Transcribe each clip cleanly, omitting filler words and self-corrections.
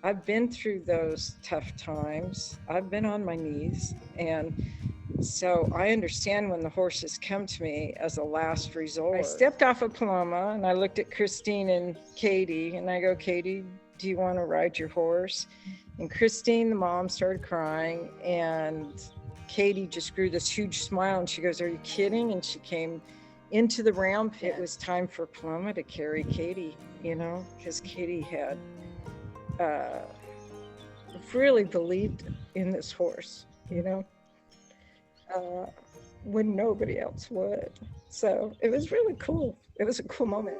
I've been through those tough times. I've been on my knees. And so I understand when the horses come to me as a last resort. I stepped off of Paloma and I looked at Christine and Katie and I go, Katie, do you want to ride your horse? And Christine, the mom, started crying, and Katie just grew this huge smile and she goes, are you kidding? And she came into the round. It was time for Paloma to carry Katie, you know, because Katie had really believed in this horse, you know, when nobody else would. So it was really cool. It was a cool moment.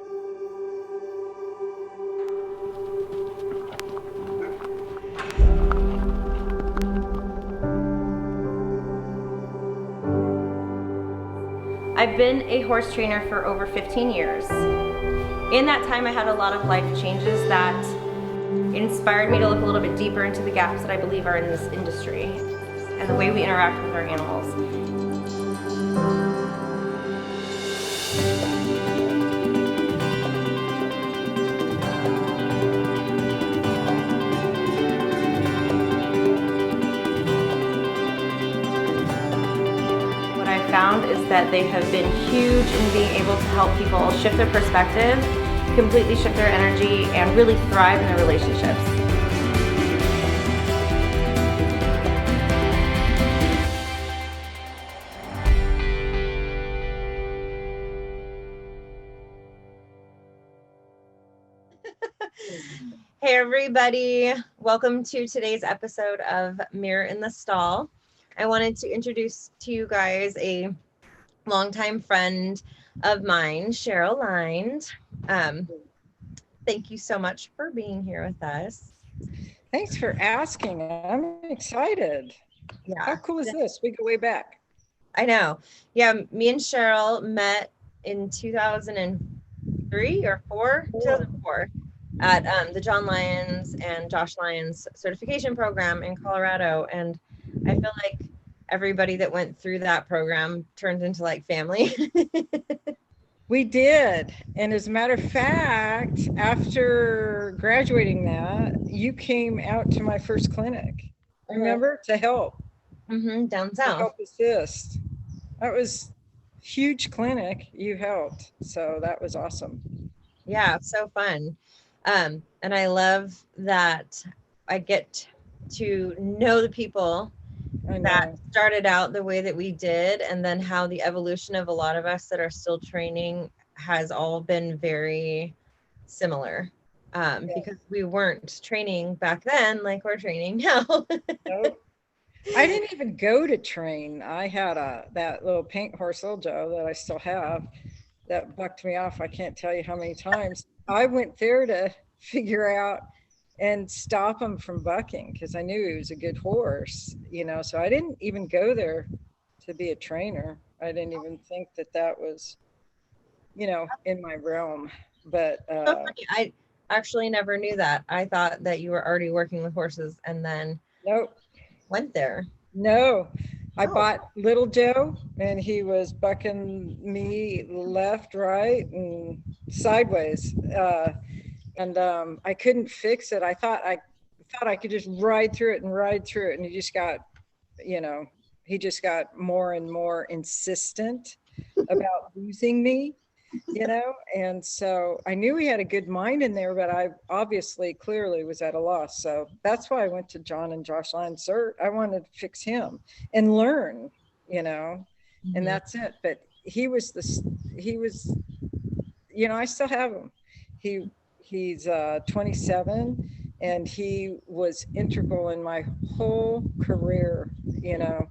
I've been a horse trainer for over 15 years. In that time, I had a lot of life changes that inspired me to look a little bit deeper into the gaps that I believe are in this industry and the way we interact with our animals. What I found is that they have been huge in being able to help people shift their perspective, completely shift their energy, and really thrive in their relationships. Hey everybody, welcome to today's episode of Mirror in the Stall. I wanted to introduce to you guys a longtime friend of mine, Sheryl Lynde. Thank you so much for being here with us. Thanks for asking. I'm excited. Yeah. How cool is this? We go way back. I know. Yeah, me and Sheryl met in 2003 or 2004 at the John Lyons and Josh Lyons certification program in Colorado. And I feel like everybody that went through that program turned into like family. We did. And as a matter of fact, after graduating that, you came out to my first clinic, remember, to help. Down south. To help assist. That was a huge clinic. You helped. So that was awesome. Yeah, so fun. And I love that I get to know the people that started out the way that we did, and then how the evolution of a lot of us that are still training has all been very similar, because we weren't training back then like we're training now. Nope. I didn't even go to train. I had that little paint horse, Little Joe, that I still have, that bucked me off. I can't tell you how many times. I went there to figure out and stop him from bucking because I knew he was a good horse, you know, so I didn't even go there to be a trainer. I didn't even think that that was, you know, in my realm. But I actually never knew that. I thought that you were already working with horses and then went there. No, I bought Little Joe and he was bucking me left, right, and sideways. And I couldn't fix it. I thought I could just ride through it, and he just got, you know, he just got more and more insistent about losing me, you know. And so I knew he had a good mind in there, but I obviously clearly was at a loss. So that's why I went to John and Josh Lyons cert. I wanted to fix him and learn, you know, and that's it. But he was, you know, I still have him. He's 27 and he was integral in my whole career. You know,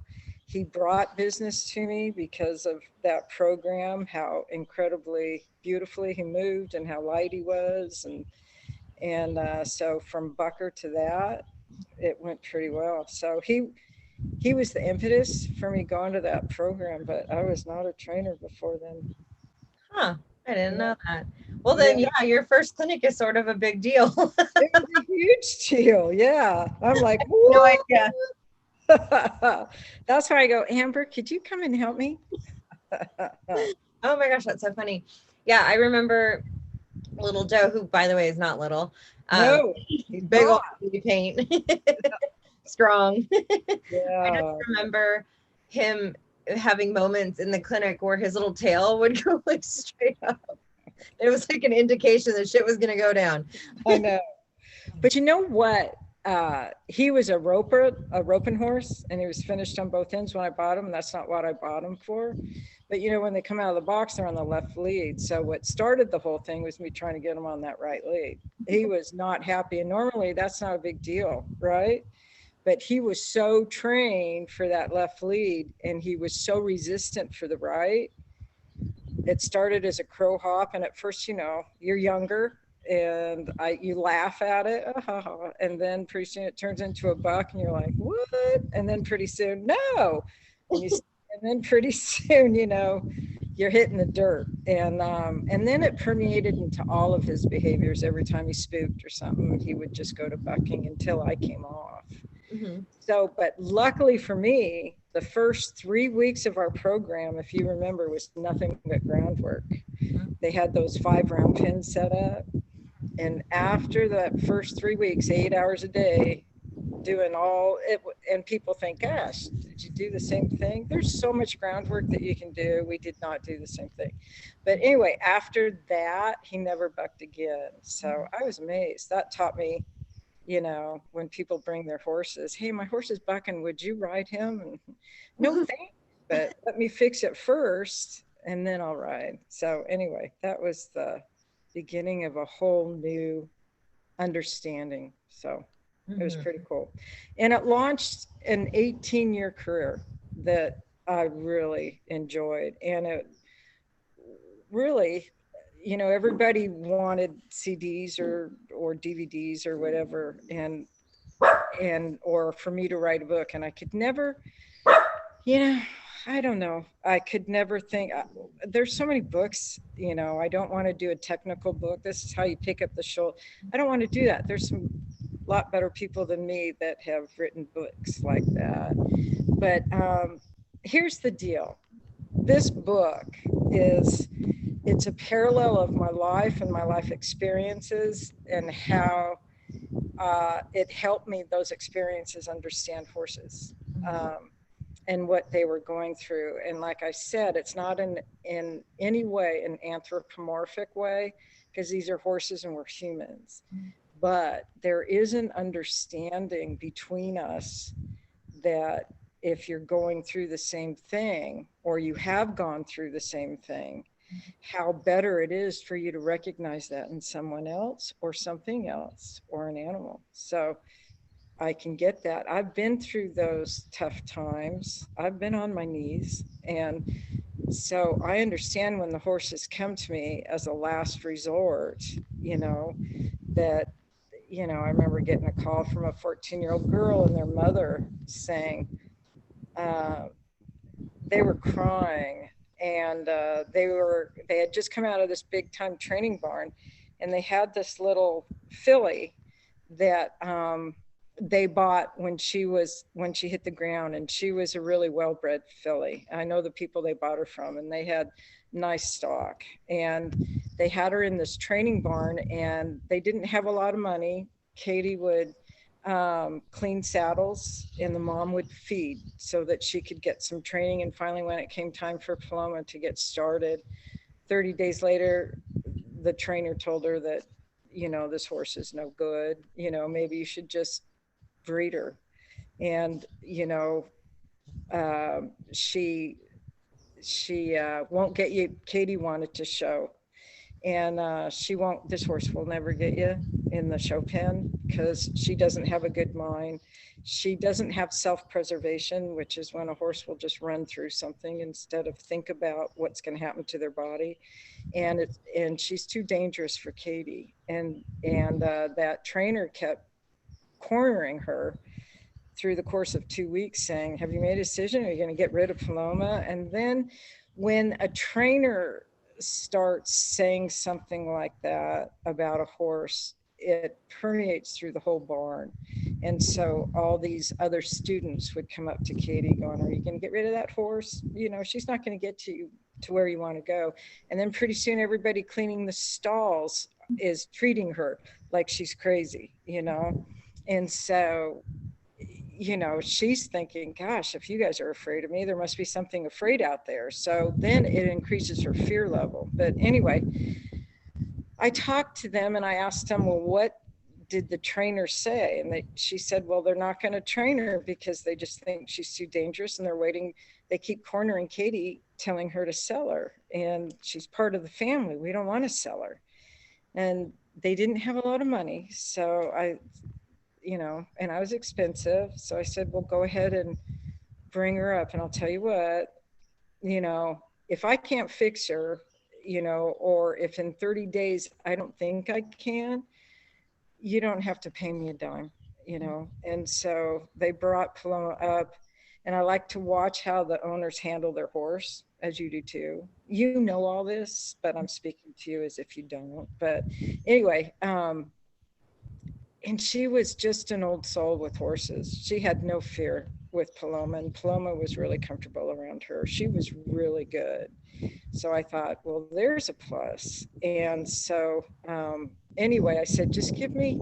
he brought business to me because of that program, how incredibly beautifully he moved and how light he was. And so from Bucker to that, it went pretty well. So he was the impetus for me going to that program, but I was not a trainer before then. Huh. I didn't know that. Well, then, yeah, your first clinic is sort of a big deal. It was a huge deal. Yeah. I'm like, no idea. That's why I go, Amber, could you come and help me? Oh my gosh, that's so funny. Yeah, I remember Little Joe, who, by the way, is not little. No, Big old paint. Strong. Yeah. I just remember him having moments in the clinic where his little tail would go like straight up. It was like an indication that shit was going to go down. I know. But you know what? He was a roping horse, and he was finished on both ends when I bought him. And that's not what I bought him for. But you know, when they come out of the box, they're on the left lead. So what started the whole thing was me trying to get him on that right lead. He was not happy. And normally that's not a big deal, right? But he was so trained for that left lead, and he was so resistant for the right. It started as a crow hop, and at first, you know, you're younger and you laugh at it, and then pretty soon it turns into a buck, and you're like, what? And then pretty soon, no, and then pretty soon, you know, you're hitting the dirt, and then it permeated into all of his behaviors. Every time he spooked or something, he would just go to bucking until I came off. Mm-hmm. So, but luckily for me, the first 3 weeks of our program, if you remember, was nothing but groundwork. Mm-hmm. They had those 5-round pins set up. And after that first 3 weeks, 8 hours a day, doing all it, and people think, gosh, did you do the same thing? There's so much groundwork that you can do. We did not do the same thing. But anyway, after that, he never bucked again. So I was amazed. That taught me, you know, when people bring their horses, hey, my horse is bucking, would you ride him? And, no thanks, but let me fix it first and then I'll ride. So anyway, that was the beginning of a whole new understanding. So it was pretty cool. And it launched an 18-year career that I really enjoyed. And it really, you know, everybody wanted CDs or DVDs or whatever, and or for me to write a book. And I could never, you know, I don't know. I could never think, there's so many books, you know, I don't want to do a technical book. This is how you pick up the shoulder. I don't want to do that. There's some lot better people than me that have written books like that. But here's the deal. This book it's a parallel of my life and my life experiences and how it helped me, those experiences, understand horses. And what they were going through. And like I said, it's not in any way an anthropomorphic way, because these are horses and we're humans. But there is an understanding between us that if you're going through the same thing, or you have gone through the same thing, how better it is for you to recognize that in someone else or something else or an animal. So I can get that. I've been through those tough times. I've been on my knees. And so I understand when the horses come to me as a last resort, you know, that, you know, I remember getting a call from a 14-year-old girl and their mother saying, they were crying, and they had just come out of this big time training barn, and they had this little filly that, they bought when she hit the ground, and she was a really well-bred filly. I know the people they bought her from, and they had nice stock, and they had her in this training barn, and they didn't have a lot of money. Katie would clean saddles, and the mom would feed so that she could get some training. And finally, when it came time for Paloma to get started, 30 days later, the trainer told her that, you know, this horse is no good, you know, maybe you should just breed her. And, you know, she won't get you. Katie wanted to show, and this horse will never get you in the show pen because she doesn't have a good mind. She doesn't have self-preservation, which is when a horse will just run through something instead of think about what's going to happen to their body. And she's too dangerous for Katie. And that trainer kept cornering her through the course of 2 weeks, saying, have you made a decision? Are you going to get rid of Paloma? And then when a trainer starts saying something like that about a horse, it permeates through the whole barn. And so all these other students would come up to Katie going, are you going to get rid of that horse? You know, she's not going to get you to where you want to go. And then pretty soon everybody cleaning the stalls is treating her like she's crazy, you know? And so, you know, she's thinking, gosh, if you guys are afraid of me, there must be something afraid out there. So then it increases her fear level. But anyway, I talked to them and I asked them, well, what did the trainer say? And she said, well, they're not going to train her because they just think she's too dangerous and they're waiting. They keep cornering Katie, telling her to sell her. And she's part of the family. We don't want to sell her. And they didn't have a lot of money. So you know, and I was expensive. So I said, well, go ahead and bring her up. And I'll tell you what, you know, if I can't fix her, you know, or if in 30 days I don't think I can, you don't have to pay me a dime, you know. And so they brought Paloma up, and I like to watch how the owners handle their horse, as you do too. You know all this, but I'm speaking to you as if you don't. But anyway, and she was just an old soul with horses. She had no fear with Paloma, and Paloma was really comfortable around her. She was really good. So I thought, well, there's a plus. And so anyway, I said, just give me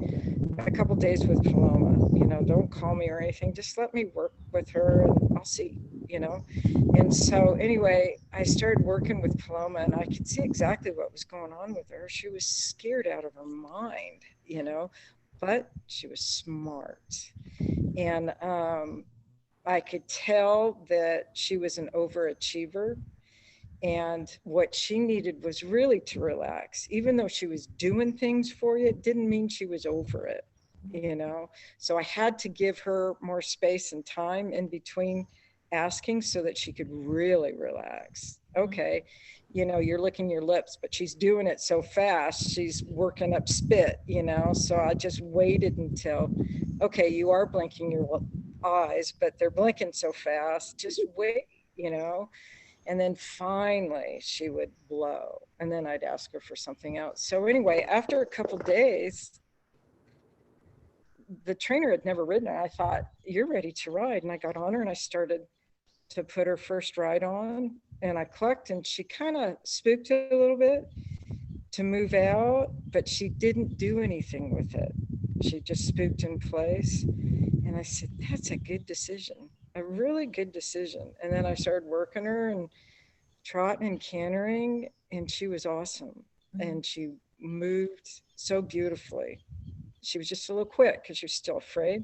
a couple days with Paloma, you know, don't call me or anything. Just let me work with her and I'll see, you know. And so anyway, I started working with Paloma and I could see exactly what was going on with her. She was scared out of her mind, you know, but she was smart. And I could tell that she was an overachiever. And what she needed was really to relax. Even though she was doing things for you, it didn't mean she was over it, you know? So I had to give her more space and time in between asking so that she could really relax. Okay, you know, you're licking your lips, but she's doing it so fast, she's working up spit, you know? So I just waited until, okay, you are blinking your eyes, but they're blinking so fast, just wait, you know? And then finally she would blow. And then I'd ask her for something else. So anyway, after a couple days, the trainer had never ridden her. I thought, you're ready to ride. And I got on her and I started to put her first ride on. And I clucked and she kind of spooked a little bit to move out, but she didn't do anything with it. She just spooked in place. And I said, that's a good decision, a really good decision. And then I started working her and trotting and cantering, and she was awesome. And she moved so beautifully. She was just a little quick because she was still afraid.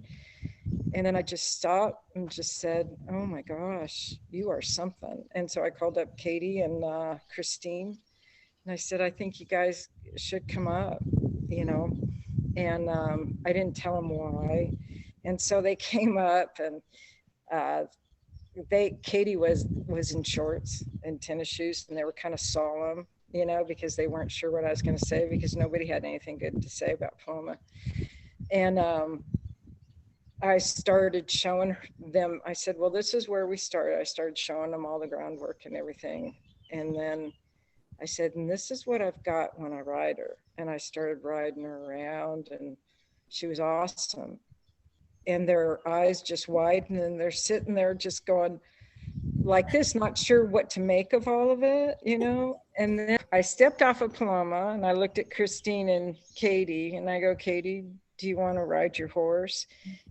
And then I just stopped and just said, oh my gosh, you are something. And so I called up Katie and Christine. And I said, I think you guys should come up, you know. And I didn't tell them why. And so they came up and Katie was in shorts and tennis shoes, and they were kind of solemn, you know, because they weren't sure what I was going to say because nobody had anything good to say about Paloma. And I started showing them. I said, well, this is where we started. I started showing them all the groundwork and everything, and then I said, and this is what I've got when I ride her. And I started riding her around, and she was awesome. And their eyes just widened, and they're sitting there just going like this, not sure what to make of all of it, you know. And then I stepped off of Paloma and I looked at Christine and Katie, and I go, Katie, do you want to ride your horse?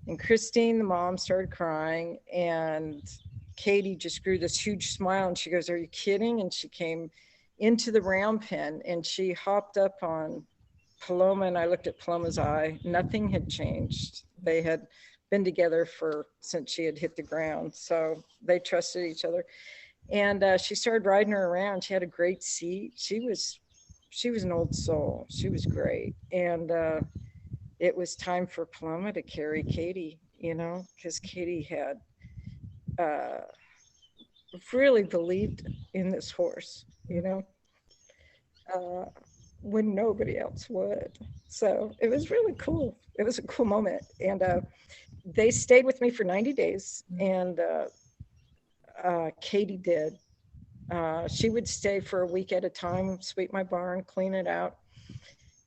And Christine, the mom, started crying, and Katie just grew this huge smile, and she goes, are you kidding? And she came into the round pen and she hopped up on Paloma, and I looked at Paloma's eye. Nothing had changed. They had been together since she had hit the ground. So they trusted each other. And she started riding her around. She had a great seat. She was an old soul. She was great. And it was time for Paloma to carry Katie, you know, because Katie had really believed in this horse, you know, when nobody else would. So it was really cool. It was a cool moment. And they stayed with me for 90 days, and Katie did. She would stay for a week at a time, sweep my barn, clean it out,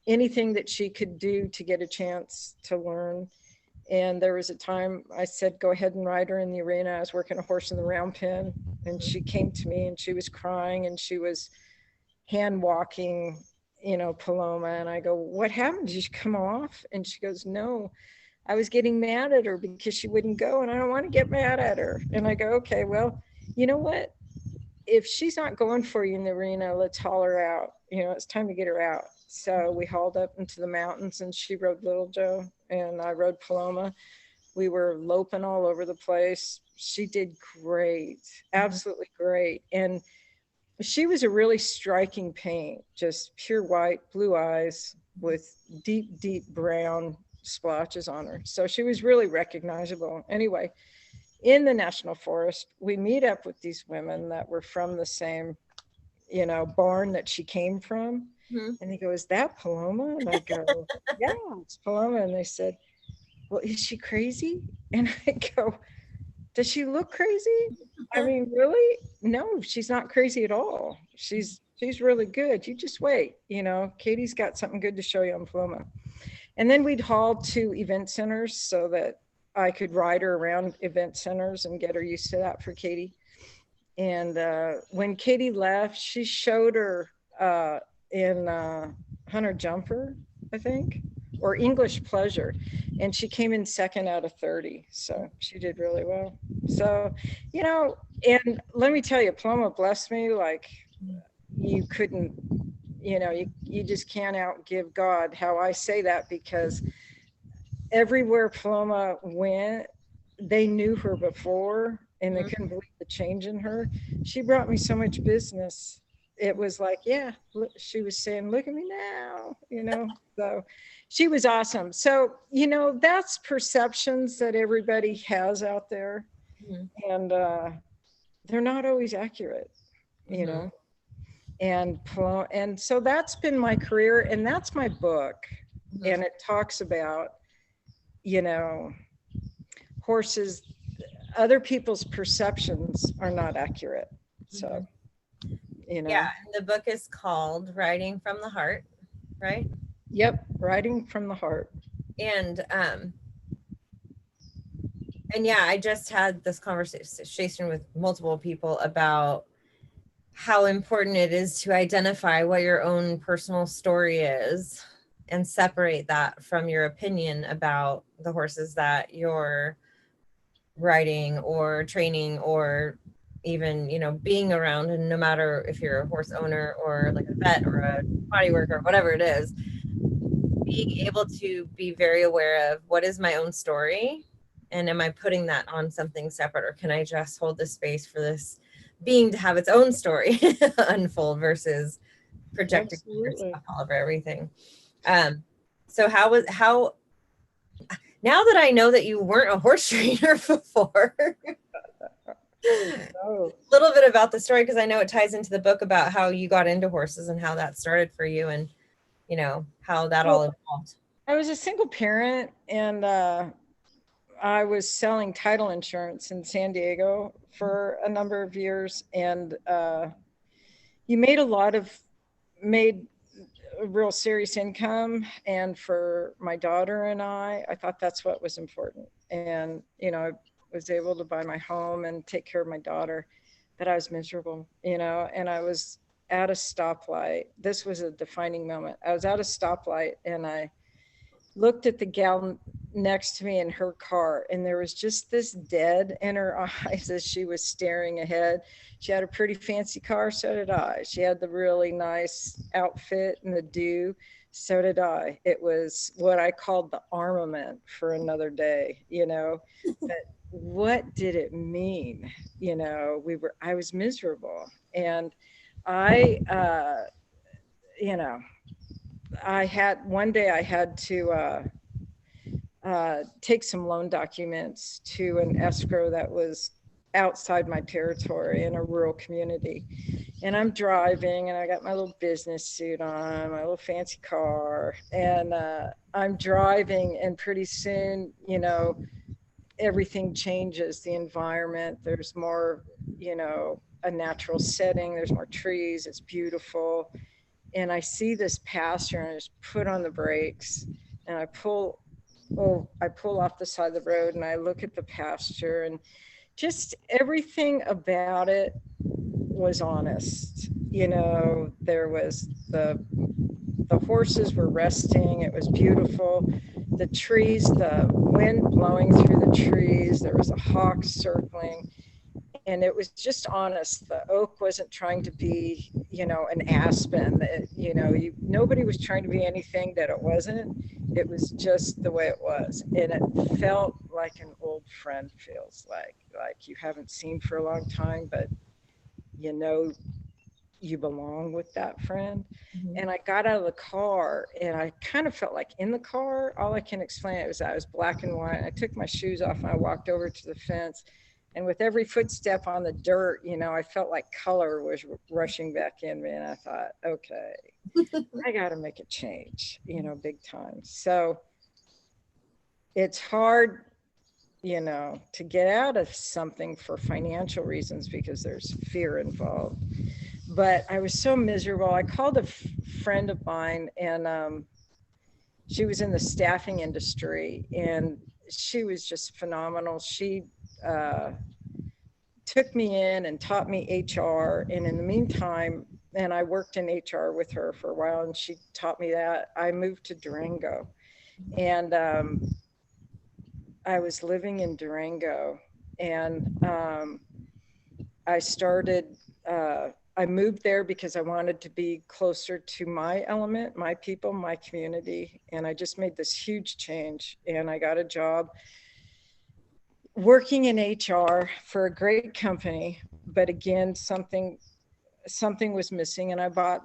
anything that she could do to get a chance to learn. And there was a time I said, go ahead and ride her in the arena. I was working a horse in the round pen, and she came to me and she was crying and she was hand walking. Paloma. And I go, what happened? Did you come off? And she goes, no, I was getting mad at her because she wouldn't go, and I don't want to get mad at her. And I go, okay, well, you know what? If she's not going for you in the arena, let's haul her out. It's time to get her out. So we hauled up into the mountains, and she rode Little Joe and I rode Paloma. We were loping all over the place. She did great, absolutely great. And she was a really striking paint, just pure white, blue eyes with deep, deep brown splotches on her. So she was really recognizable. Anyway, in the national forest, we meet up with these women that were from the same, barn that she came from. Mm-hmm. And they go, is that Paloma? And I go, yeah, it's Paloma. And they said, well, is she crazy? And I go, does she look crazy? I mean, really? No, she's not crazy at all. She's really good. You just wait, Katie's got something good to show you on Paloma. And then we'd haul to event centers so that I could ride her around event centers and get her used to that for Katie. And when Katie left, she showed her in Hunter Jumper, I think, or English Pleasure. And she came in second out of 30. So she did really well. So, and let me tell you, Paloma blessed me like you couldn't, you just can't outgive God. How I say that, because everywhere Paloma went, they knew her before and they couldn't believe the change in her. She brought me so much business. It was like, yeah, look, she was saying, look at me now, so she was awesome. So, that's perceptions that everybody has out there. Mm-hmm. And they're not always accurate, mm-hmm. And so that's been my career, and that's my book. Mm-hmm. And it talks about, horses, other people's perceptions are not accurate. So, Yeah, and the book is called Riding from the Heart, right? Yep, Riding from the Heart. And yeah, I just had this conversation with multiple people about how important it is to identify what your own personal story is and separate that from your opinion about the horses that you're riding or training or even, being around. And no matter if you're a horse owner or like a vet or a body worker or whatever it is, being able to be very aware of what is my own story, and am I putting that on something separate, or can I just hold the space for this being to have its own story unfold versus projecting yourself all over everything. So how now that I know that you weren't a horse trainer before, a little bit about the story, because I know it ties into the book about how you got into horses and how that started for you, and how that all evolved. I was a single parent, and I was selling title insurance in San Diego for a number of years, and you made a real serious income. And for my daughter and I thought that's what was important. And, I was able to buy my home and take care of my daughter, but I was miserable, and I was at a stoplight. This was a defining moment. I was at a stoplight, and I looked at the gal next to me in her car, and there was just this dead in her eyes as she was staring ahead. She had a pretty fancy car, so did I. She had the really nice outfit and the do, so did I. It was what I called the armament for another day, but what did it mean? I was miserable, and I had to take some loan documents to an escrow that was outside my territory in a rural community. And I'm driving, and I got my little business suit on, my little fancy car, and I'm driving, and pretty soon, everything changes. The environment, there's more, a natural setting, there's more trees, it's beautiful. And I see this pasture, and I just put on the brakes, and I pull off the side of the road, and I look at the pasture, and just everything about it was honest. There was the the horses were resting. It was beautiful. The trees, the wind blowing through the trees. There was a hawk circling. And it was just honest. The oak wasn't trying to be, you know, an aspen. Nobody was trying to be anything that it wasn't. It was just the way it was. And it felt like an old friend feels like you haven't seen for a long time, but you know you belong with that friend. Mm-hmm. And I got out of the car and I kind of felt like in the car. All I can explain it was I was black and white. I took my shoes off and I walked over to the fence. And with every footstep on the dirt, you know, I felt like color was rushing back in me. And I thought, okay, I got to make a change, you know, big time. So it's hard, you know, to get out of something for financial reasons because there's fear involved. But I was so miserable. I called a friend of mine, and she was in the staffing industry, and she was just phenomenal. She took me in and taught me HR. And in the meantime, and I worked in HR with her for a while, and she taught me that. I moved to Durango, and I was living in Durango, and I started. I moved there because I wanted to be closer to my element, my people, my community, and I just made this huge change. And I got a job working in HR for a great company, but again, something was missing, and I bought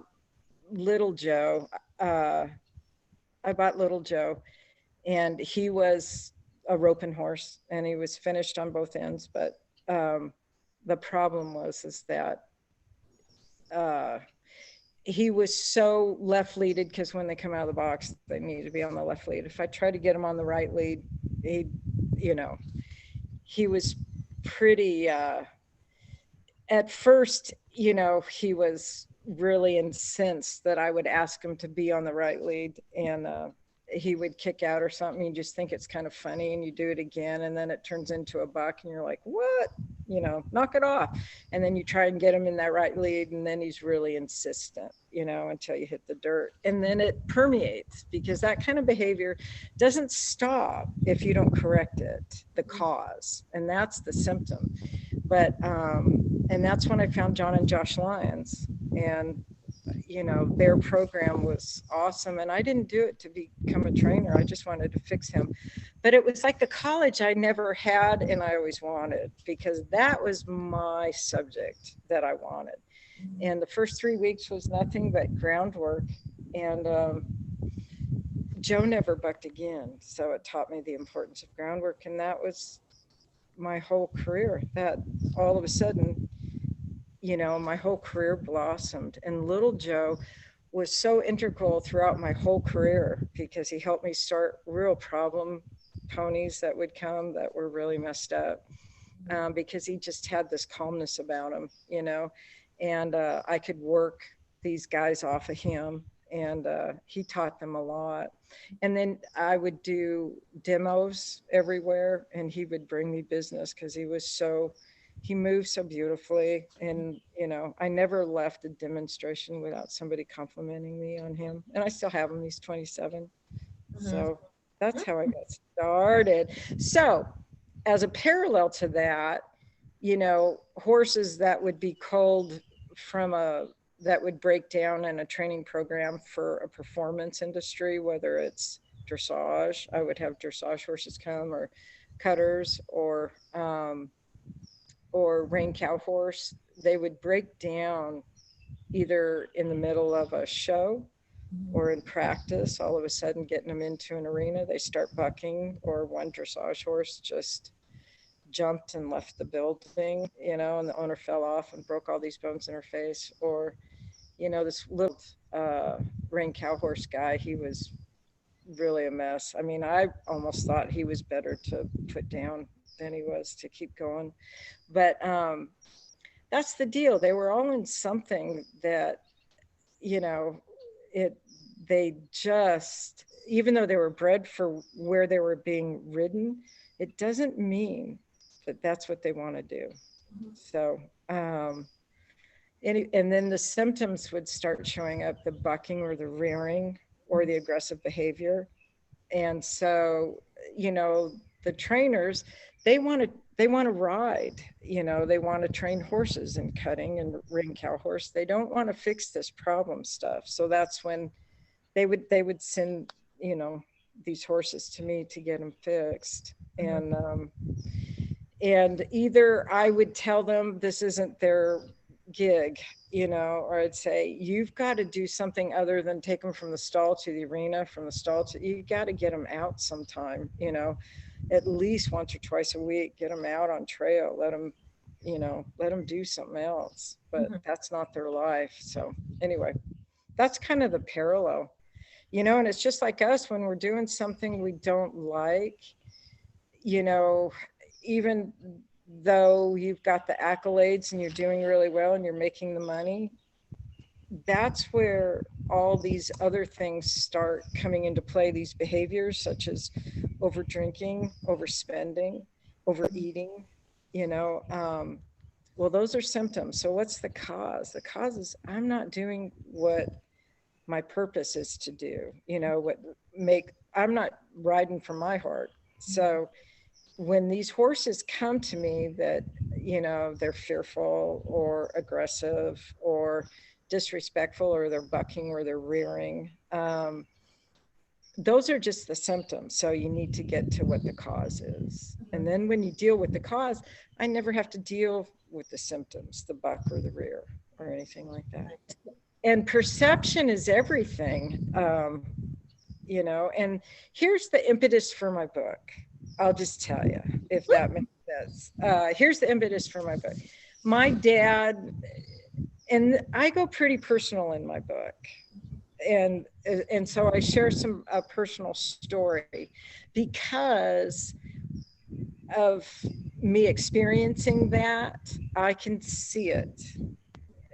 Little Joe. I bought Little Joe, and he was a roping horse, and he was finished on both ends. But the problem is that he was so left leaded, because when they come out of the box, they need to be on the left lead. If I try to get him on the right lead, he, you know, he was pretty. At first, you know, he was really incensed that I would ask him to be on the right lead, and he would kick out or something. You just think it's kind of funny, and you do it again, and then it turns into a buck, and you're like, what? You know, knock it off. And then you try and get him in that right lead, and then he's really insistent, you know, until you hit the dirt. And then it permeates, because that kind of behavior doesn't stop if you don't correct it, the cause. And that's the symptom. But and that's when I found John and Josh Lyons, and you know, their program was awesome. And I didn't do it to become a trainer. I just wanted to fix him. But it was like the college I never had and I always wanted, because that was my subject that I wanted. And the first 3 weeks was nothing but groundwork. And Joe never bucked again. So it taught me the importance of groundwork. And that was my whole career. That all of a sudden, you know, my whole career blossomed. And Little Joe was so integral throughout my whole career, because he helped me start real problem ponies that would come that were really messed up, because he just had this calmness about him, you know, and I could work these guys off of him, and he taught them a lot. And then I would do demos everywhere, and he would bring me business, because he moved so beautifully. And, you know, I never left a demonstration without somebody complimenting me on him. And I still have him. He's 27. Mm-hmm. So that's how I got started. So as a parallel to that, you know, horses that would be culled that would break down in a training program for a performance industry, whether it's dressage, I would have dressage horses come, or cutters, or rein cow horse. They would break down either in the middle of a show or in practice. All of a sudden, getting them into an arena, they start bucking, or one dressage horse just jumped and left the building, you know, and the owner fell off and broke all these bones in her face. Or, you know, this little rein cow horse guy, he was really a mess. I mean, I almost thought he was better to put down than he was to keep going. But that's the deal. They were all in something that, you know, they just, even though they were bred for where they were being ridden, it doesn't mean that that's what they want to do. So And then the symptoms would start showing up, the bucking or the rearing or the aggressive behavior. And so, you know, the trainers, they want to ride, you know, they want to train horses and cutting and ring cow horse. They don't want to fix this problem stuff. So that's when they would send, you know, these horses to me to get them fixed. And either I would tell them this isn't their gig, you know, or I'd say, you've got to do something other than take them from the stall to the arena, from the stall to, you got to get them out sometime, you know, at least once or twice a week, get them out on trail, let them, you know, let them do something else, but that's not their life. So anyway, that's kind of the parallel, you know, and it's just like us when we're doing something we don't like, you know, even though you've got the accolades and you're doing really well and you're making the money, that's where all these other things start coming into play, these behaviors such as over drinking, overspending, overeating, you know. Well, those are symptoms. So what's the cause? The cause is I'm not doing what my purpose is to do, you know, I'm not riding from my heart. So when these horses come to me that, you know, they're fearful or aggressive or disrespectful, or they're bucking or they're rearing, those are just the symptoms. So you need to get to what the cause is. And then when you deal with the cause, I never have to deal with the symptoms, the buck or the rear or anything like that. And perception is everything, you know, and here's the impetus for my book. I'll just tell you, if that makes sense. Here's the impetus for my book. My dad, and I go pretty personal in my book. And so I share a personal story because of me experiencing that. I can see it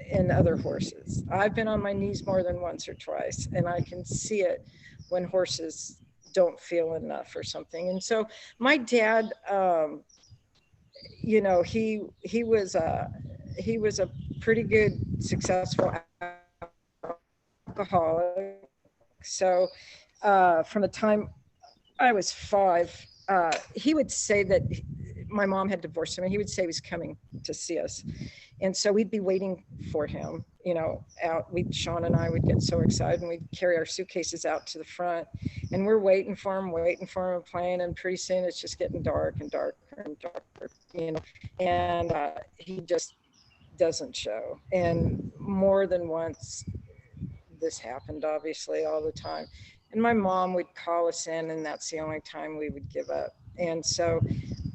in other horses. I've been on my knees more than once or twice, and I can see it when horses don't feel enough or something. And so my dad, you know, he was a pretty good, successful alcoholic. So from the time I was 5, he would say that my mom had divorced him, and he would say he was coming to see us. And so we'd be waiting for him, you know, Sean and I would get so excited, and we'd carry our suitcases out to the front, and we're waiting for him and playing. And pretty soon it's just getting dark and darker and darker, you know, and he just doesn't show. And more than once this happened, obviously, all the time. And my mom would call us in, and that's the only time we would give up. And so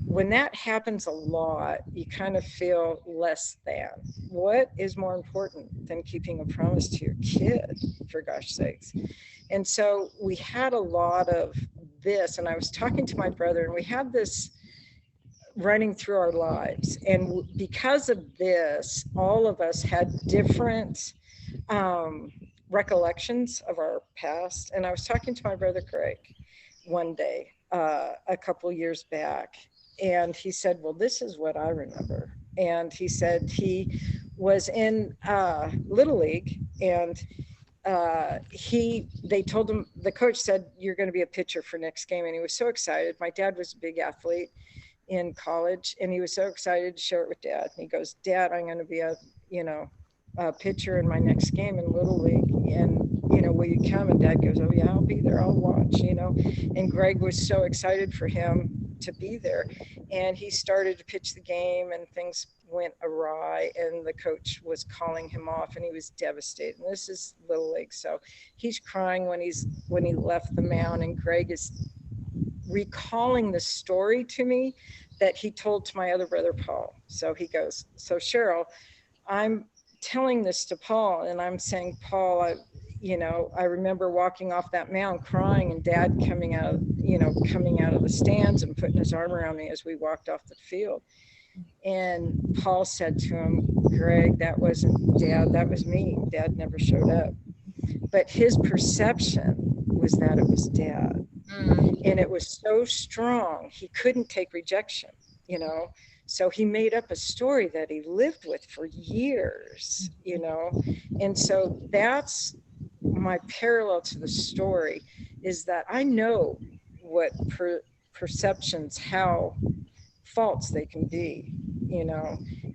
when that happens a lot, you kind of feel less than. What is more important than keeping a promise to your kid, for gosh sakes? And so we had a lot of this, and I was talking to my brother, and we had this running through our lives. And because of this, all of us had different recollections of our past. And I was talking to my brother Greg one day, a couple years back, and he said, well, this is what I remember. And he said he was in Little League, and they told him, the coach said, you're going to be a pitcher for next game. And he was so excited. My dad was a big athlete in college, and he was so excited to share it with Dad. And he goes, Dad, I'm going to be a pitcher in my next game in Little League, and will you come? And Dad goes, oh yeah, I'll be there, I'll watch. And Greg was so excited for him to be there, and he started to pitch the game, and things went awry, and the coach was calling him off, and he was devastated. And this is Little League, so he's crying when he left the mound, and Greg is recalling the story to me that he told to my other brother Paul. So he goes, so Sheryl, I'm telling this to Paul, and I'm saying, Paul, I remember walking off that mound crying, and Dad coming out of the stands and putting his arm around me as we walked off the field. And Paul said to him, Greg, that wasn't Dad, that was me. Dad never showed up. But his perception was that it was Dad. And it was so strong, he couldn't take rejection, So he made up a story that he lived with for years, and so that's my parallel to the story, is that I know what perceptions, how false they can be,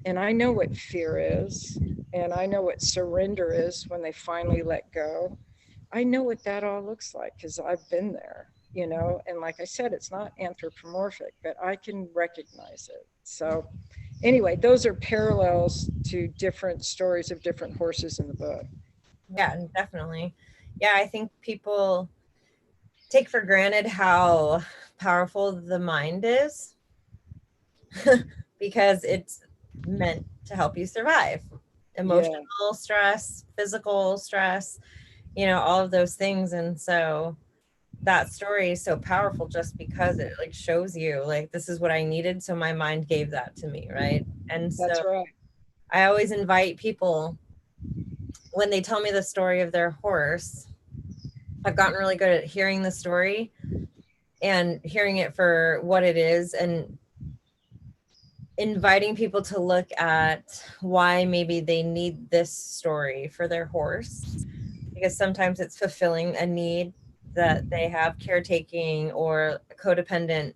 and I know what fear is, and I know what surrender is when they finally let go. I know what that all looks like because I've been there, and like I said, it's not anthropomorphic, but I can recognize it. So anyway, those are parallels to different stories of different horses in the book. Yeah, definitely. Yeah, I think people take for granted how powerful the mind is because it's meant to help you survive emotional Yeah, stress, physical stress, all of those things. And so that story is so powerful just because it like shows you like this is what I needed, so my mind gave that to me, right? And so that's right. I always invite people, when they tell me the story of their horse, I've gotten really good at hearing the story and hearing it for what it is, and inviting people to look at why maybe they need this story for their horse, because sometimes it's fulfilling a need that they have, caretaking or codependent.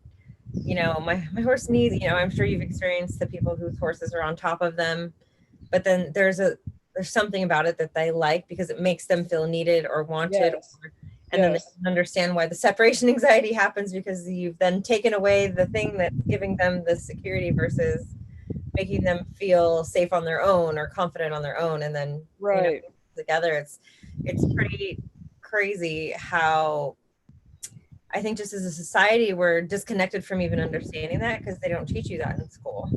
My horse needs, I'm sure you've experienced the people whose horses are on top of them, but then there's something about it that they like because it makes them feel needed or wanted, Yes, and then they yes, can understand why the separation anxiety happens, because you've then taken away the thing that's giving them the security versus making them feel safe on their own or confident on their own. And then right. together it's pretty crazy how I think just as a society we're disconnected from even understanding that, because they don't teach you that in school.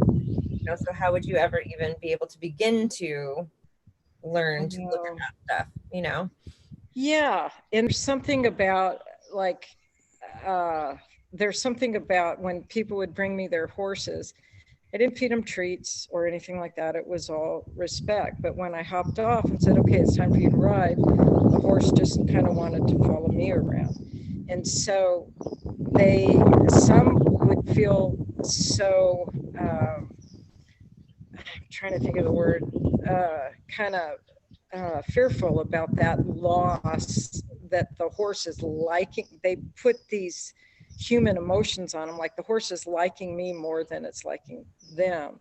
So how would you ever even be able to begin to I learn to look at know. that stuff? Yeah, and there's something about like uh there's something about when people would bring me their horses. I didn't feed them treats or anything like that. It was all respect. But when I hopped off and said, okay, it's time for you to ride, the horse just kind of wanted to follow me around. And so some would feel so, I'm trying to think of the word, kind of fearful about that loss, that the horse is liking, they put these human emotions on them, like the horse is liking me more than it's liking them.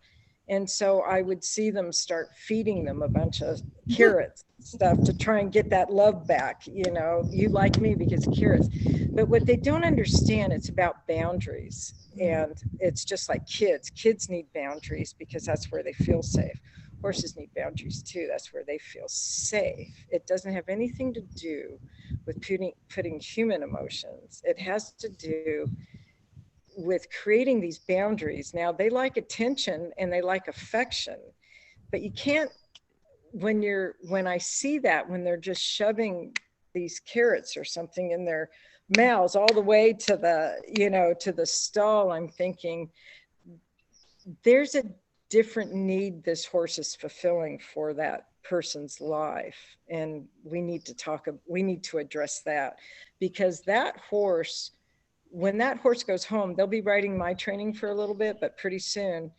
And so I would see them start feeding them a bunch of carrots stuff to try and get that love back. You like me because of carrots. But what they don't understand, it's about boundaries. And it's just like kids need boundaries because that's where they feel safe. Horses need boundaries too. That's where they feel safe. It doesn't have anything to do with putting human emotions. It has to do with creating these boundaries. Now, they like attention and they like affection, but you can't, when I see that, when they're just shoving these carrots or something in their mouths all the way to the stall, I'm thinking there's a different need this horse is fulfilling for that person's life, and we need to address that, because that horse, when that horse goes home, they'll be riding my training for a little bit, but pretty soon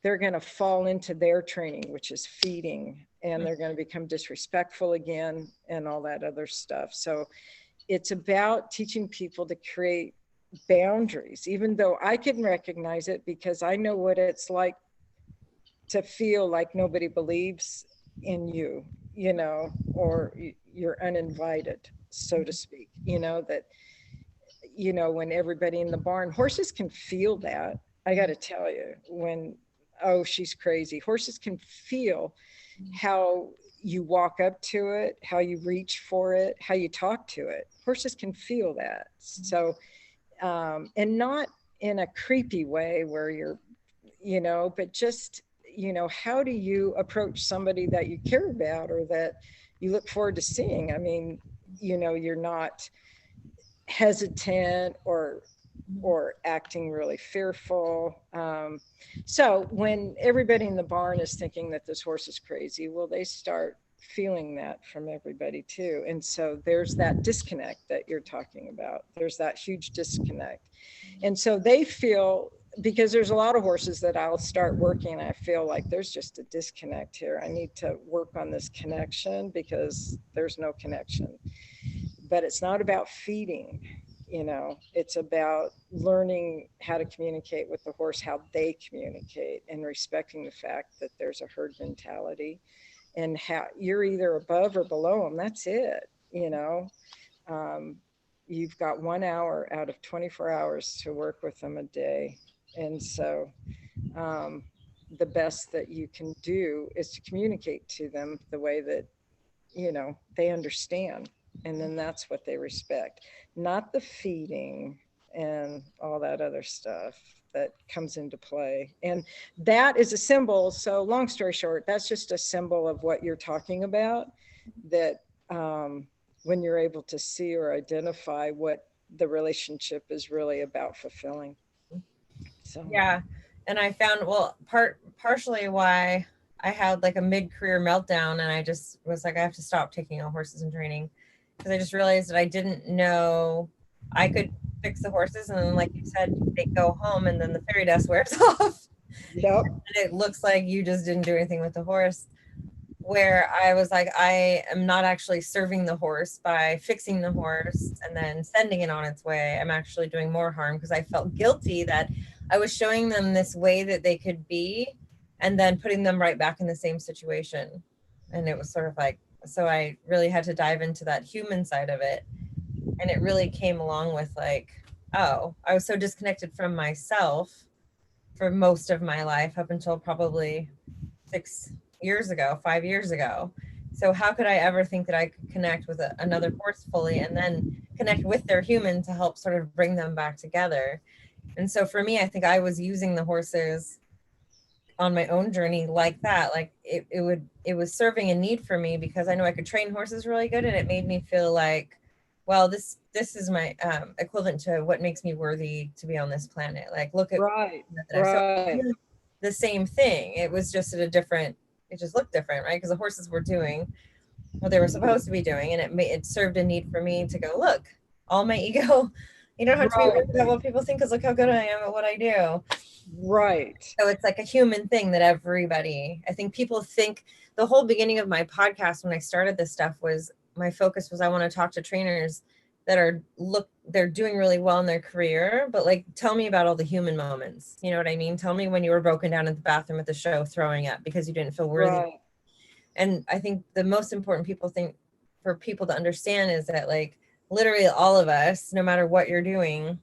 they're going to fall into their training, which is feeding, and they're going to become disrespectful again and all that other stuff. So it's about teaching people to create boundaries, even though I can recognize it because I know what it's like to feel like nobody believes in you, or you're uninvited, so to speak, that, when everybody in the barn, horses can feel that. I got to tell you, when, oh, she's crazy. Horses can feel how you walk up to it, how you reach for it, how you talk to it. Horses can feel that. So, and not in a creepy way where you're, but just, how do you approach somebody that you care about or that you look forward to seeing? I mean, you're not hesitant or acting really fearful. So when everybody in the barn is thinking that this horse is crazy, well, they start feeling that from everybody too. And so there's that disconnect that you're talking about. There's that huge disconnect. And so they feel because there's a lot of horses that I'll start working and I feel like there's just a disconnect here. I need to work on this connection because there's no connection. But it's not about feeding, it's about learning how to communicate with the horse, how they communicate, and respecting the fact that there's a herd mentality and how you're either above or below them. That's it. Um, you've got 1 hour out of 24 hours to work with them a day. And so um, the best that you can do is to communicate to them the way that, they understand. And then that's what they respect, not the feeding and all that other stuff that comes into play. And that is a symbol. So long story short, that's just a symbol of what you're talking about, that when you're able to see or identify what the relationship is really about fulfilling. So Yeah. And I found, well, partially why I had like a mid-career meltdown, and I just was like, I have to stop taking on horses and training, because I just realized that I didn't know I could fix the horses, and then, like you said, they go home and then the fairy dust wears off. yep. And it looks like you just didn't do anything with the horse. Where I was like, I am not actually serving the horse by fixing the horse and then sending it on its way. I'm actually doing more harm, because I felt guilty that I was showing them this way that they could be and then putting them right back in the same situation. And it was sort of like, so I really had to dive into that human side of it. And it really came along with like, oh, I was so disconnected from myself for most of my life, up until probably 6 years ago, 5 years ago. So how could I ever think that I could connect with another horse fully and then connect with their human to help sort of bring them back together? And so for me, I think I was using the horses on my own journey like that. Like it was serving a need for me, because I know I could train horses really good, and it made me feel like, well, this is my equivalent to what makes me worthy to be on this planet. Like, look at Right. so Right. the same thing. It was just at a different, it just looked different, right? Because the horses were doing what they were supposed to be doing, and it served a need for me to go, look, all my ego, you don't have to be Right. worried about what people think, because look how good I am at what I do. Right. So it's like a human thing that everybody, I think people think, the whole beginning of my podcast when I started this stuff was, my focus was, I want to talk to trainers that they're doing really well in their career, but like, tell me about all the human moments. You know what I mean? Tell me when you were broken down at the bathroom at the show throwing up because you didn't feel worthy. Right. And I think the most important thing for people to understand is that, like, literally all of us, no matter what you're doing,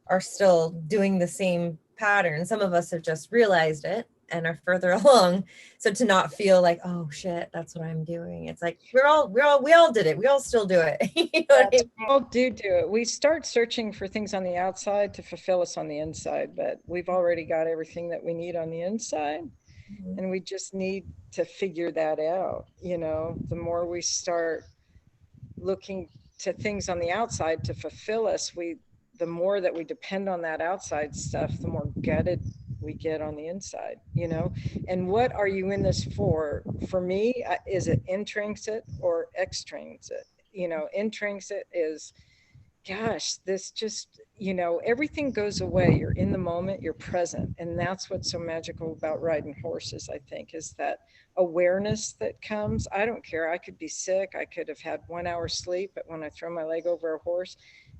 are still doing the same pattern. Some of us have just realized it and are further along. So to not feel like, oh shit, that's what I'm doing. It's like, we all did it. We all still do it. You know what I mean? All do it. We start searching for things on the outside to fulfill us on the inside, but we've already got everything that we need on the inside. Mhm. And we just need to figure that out. The more we start looking to things on the outside to fulfill us, the more that we depend on that outside stuff, the more gutted we get on the inside. And what are you in this for? For me, is it intrinsic or extrinsic? Intrinsic is, gosh, this just, everything goes away. You're in the moment, you're present. And that's what's so magical about riding horses, I think, is that awareness that comes. I don't care. I could be sick. I could have had 1 hour sleep, but when I throw my leg over a horse,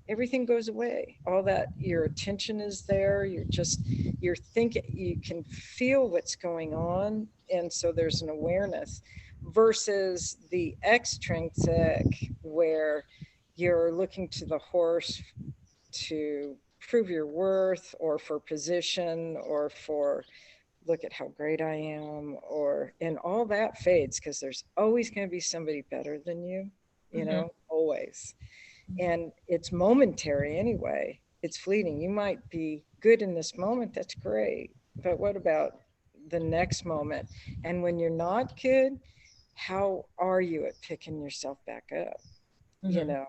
everything goes away. All that, your attention is there. You're thinking, you can feel what's going on. And so there's an awareness versus the extrinsic, where you're looking to the horse to prove your worth, or for position, or for, look at how great I am, and all that fades, because there's always going to be somebody better than you, always. And it's momentary anyway. It's fleeting. You might be good in this moment. That's great. But what about the next moment? And when you're not good, how are you at picking yourself back up? Mm-hmm.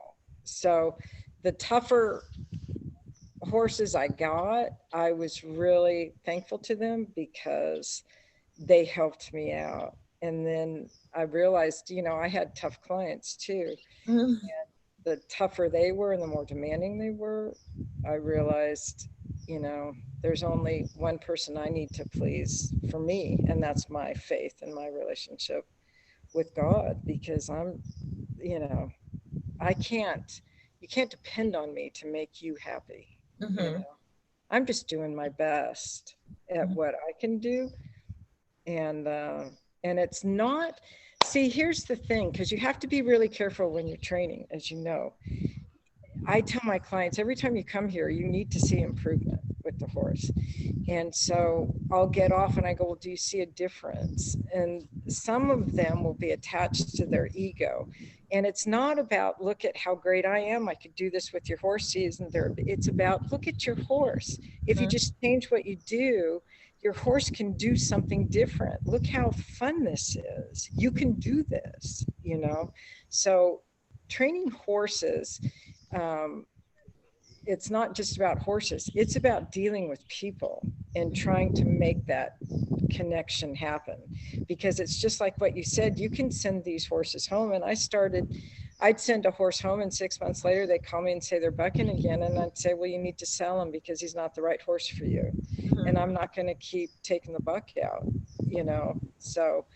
So the tougher horses I got, I was really thankful to them because they helped me out. And then I realized, I had tough clients too. Mm-hmm. The tougher they were and the more demanding they were, I realized you know, there's only one person I need to please for me, and that's my faith and my relationship with God, because I'm, you know, I can't, you can't depend on me to make you happy. You Mm-hmm. know, I'm just doing my best at what I can do. And, and it's not, see, here's the thing, because you have to be really careful when you're training, as you know. I tell my clients every time you come here, you need to see improvement with the horse. And so I'll get off and I go, well, do you see a difference? And some of them will be attached to their ego. And it's not about, look at how great I am, I could do this with your horse, isn't there? It's about, look at your horse. If you just change what you do, your horse can do something different. Look how fun this is. You can do this, you know? So training horses, um, it's not just about horses, it's about dealing with people and trying to make that connection happen. Because it's just like what you said, you can send these horses home. And I'd send a horse home, and 6 months later they call me and say they're bucking again, and I'd say, well, you need to sell him because he's not the right horse for you. And I'm not going to keep taking the buck out, you know. So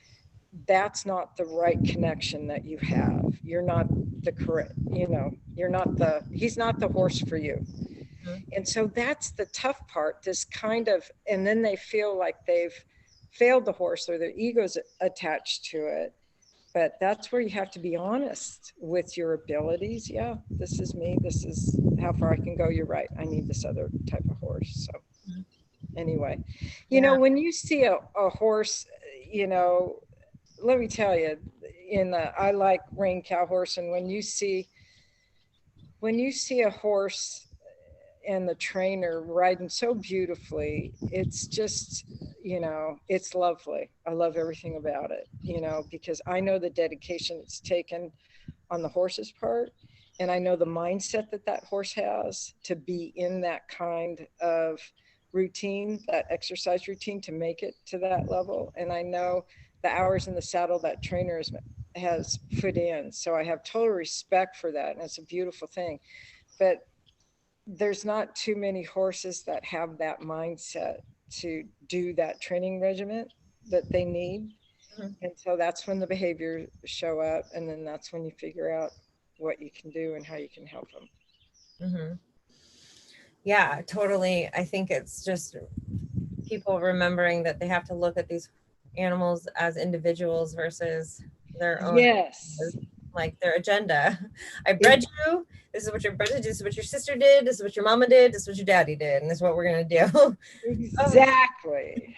that's not the right connection that you have. You're not the correct, you know, he's not the horse for you. And so that's the tough part, this kind of, and then they feel like they've failed the horse, or their ego's attached to it. But that's where you have to be honest with your abilities. Yeah, this is me. This is how far I can go. You're right. I need this other type of horse. So anyway, you know, when you see a horse, you know, let me tell you, I like ring cow horse. And when you see a horse and the trainer riding so beautifully, it's just, you know, it's lovely. I love everything about it, you know, because I know the dedication it's taken on the horse's part. And I know the mindset that that horse has to be in that kind of routine, that exercise routine, to make it to that level. And I know the hours in the saddle that trainer has put in. So I have total respect for that. And it's a beautiful thing. But there's not too many horses that have that mindset to do that training regimen that they need. And so that's when the behaviors show up. And then that's when you figure out what you can do and how you can help them. Yeah, totally. I think it's just people remembering that they have to look at these animals as individuals versus their own, like their agenda. I bred you. This is what your brother did. This is what your sister did. This is what your mama did. This is what your daddy did. And this is what we're going to do. Exactly.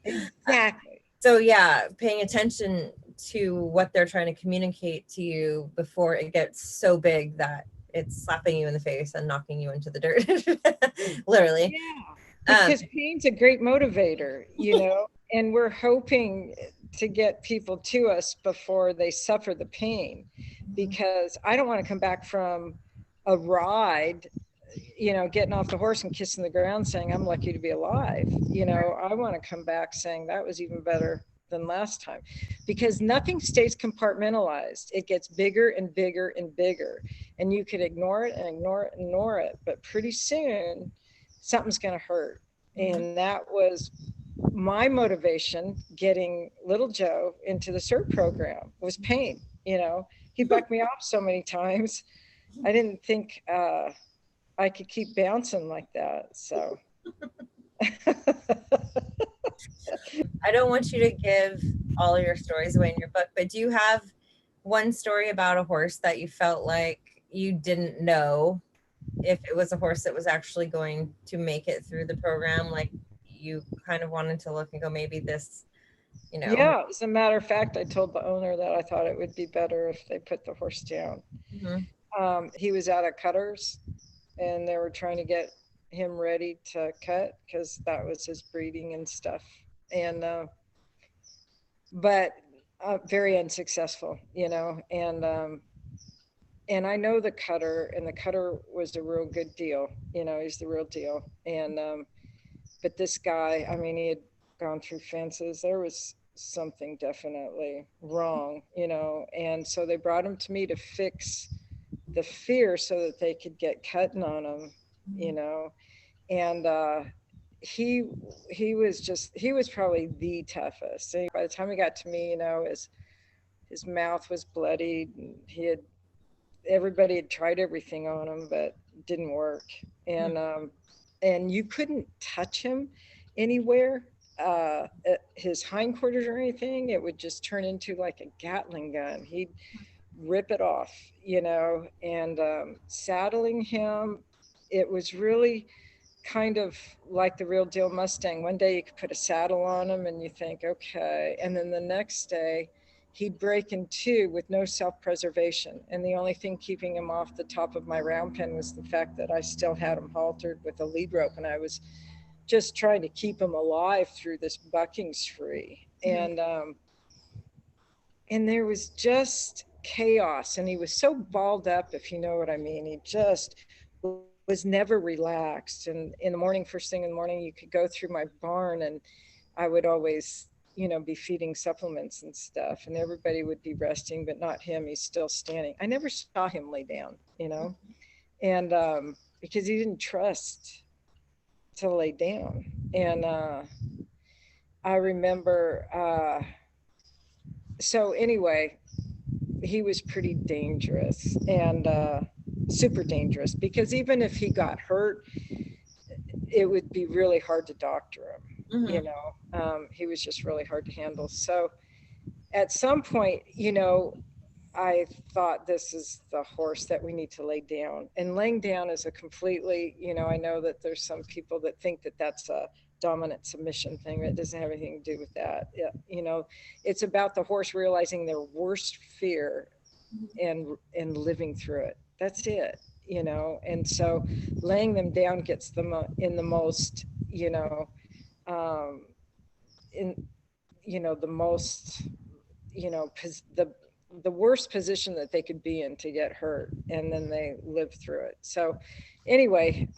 Exactly. So yeah, paying attention to what they're trying to communicate to you before it gets so big that it's slapping you in the face and knocking you into the dirt. Literally. Yeah. Because pain's a great motivator, you know, and we're hoping to get people to us before they suffer the pain, because I don't want to come back from a ride, you know, getting off the horse and kissing the ground saying, I'm lucky to be alive. You know, I want to come back saying that was even better than last time, because nothing stays compartmentalized. It gets bigger and bigger and bigger, and you could ignore it and ignore it. But pretty soon something's going to hurt. And that was my motivation getting little Joe into the CERT program, was pain. You know, he bucked me off so many times. I didn't think I could keep bouncing like that. So I don't want you to give all your stories away in your book, but do you have one story about a horse that you felt like you didn't know if it was a horse that was actually going to make it through the program? Like you kind of wanted to look and go, maybe this, you know. Yeah, as a matter of fact, I told the owner that I thought it would be better if they put the horse down. He was out of cutters, and they were trying to get him ready to cut because that was his breeding and stuff. And but very unsuccessful, you know. And I know the cutter, and the cutter was a real good deal. You know, he's the real deal. And but this guy, I mean, he had gone through fences. There was something definitely wrong, you know. And so they brought him to me to fix the fear so that they could get cutting on him, you know. And he he was probably the toughest. And by the time he got to me, you know, his mouth was bloodied. And everybody had tried everything on him, but it didn't work. And you couldn't touch him anywhere, at his hindquarters or anything. It would just turn into like a Gatling gun. He'd rip it off, you know. And saddling him, it was really kind of like the real deal Mustang. One day you could put a saddle on him and you think, okay. And then the next day he'd break in two with no self-preservation. And the only thing keeping him off the top of my round pen was the fact that I still had him haltered with a lead rope. And I was just trying to keep him alive through this bucking spree. And there was just chaos. And he was so balled up, if you know what I mean. He just was never relaxed. And in the morning, first thing in the morning, you could go through my barn and I would always, you know, be feeding supplements and stuff, and everybody would be resting, but not him. He's still standing. I never saw him lay down, you know, and because he didn't trust to lay down. And I remember, so anyway, he was pretty dangerous and super dangerous, because even if he got hurt, it would be really hard to doctor him. You know, he was just really hard to handle. So at some point, you know, I thought, this is the horse that we need to lay down. And laying down is a completely, you know, I know that there's some people that think that that's a dominant submission thing. It doesn't have anything to do with that. You know, it's about the horse realizing their worst fear and living through it. That's it, you know. And so laying them down gets them in the most, you know, in, you know, the most, you know, the worst position that they could be in to get hurt, and then they live through it. So anyway,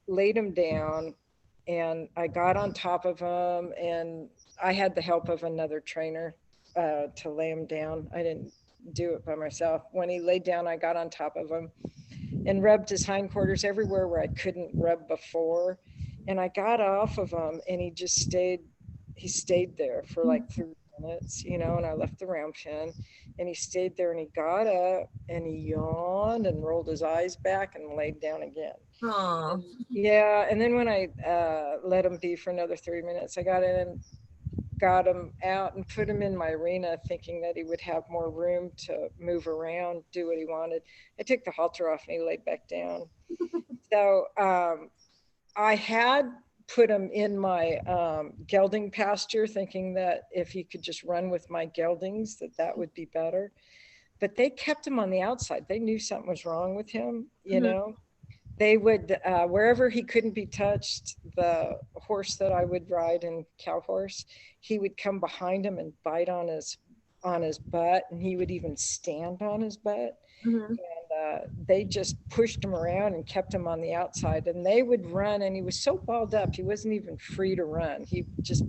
laid him down, and I got on top of him, and I had the help of another trainer to lay him down. I didn't do it by myself. When he laid down, I got on top of him and rubbed his hindquarters everywhere where I couldn't rub before. And I got off of him, and he stayed there for like 3 minutes, you know, and I left the round pen, and he stayed there, and he got up and he yawned and rolled his eyes back and laid down again. Aww. Yeah. And then when I let him be for another 3 minutes, I got in, got him out and put him in my arena, thinking that he would have more room to move around, do what he wanted. I took the halter off and he laid back down. So I had put him in my gelding pasture, thinking that if he could just run with my geldings, that would be better. But they kept him on the outside. They knew something was wrong with him, you know. They would, wherever he couldn't be touched, the horse that I would ride in Cow Horse, he would come behind him and bite on his butt, and he would even stand on his butt. And they just pushed him around and kept him on the outside, and they would run, and he was so balled up, he wasn't even free to run. He just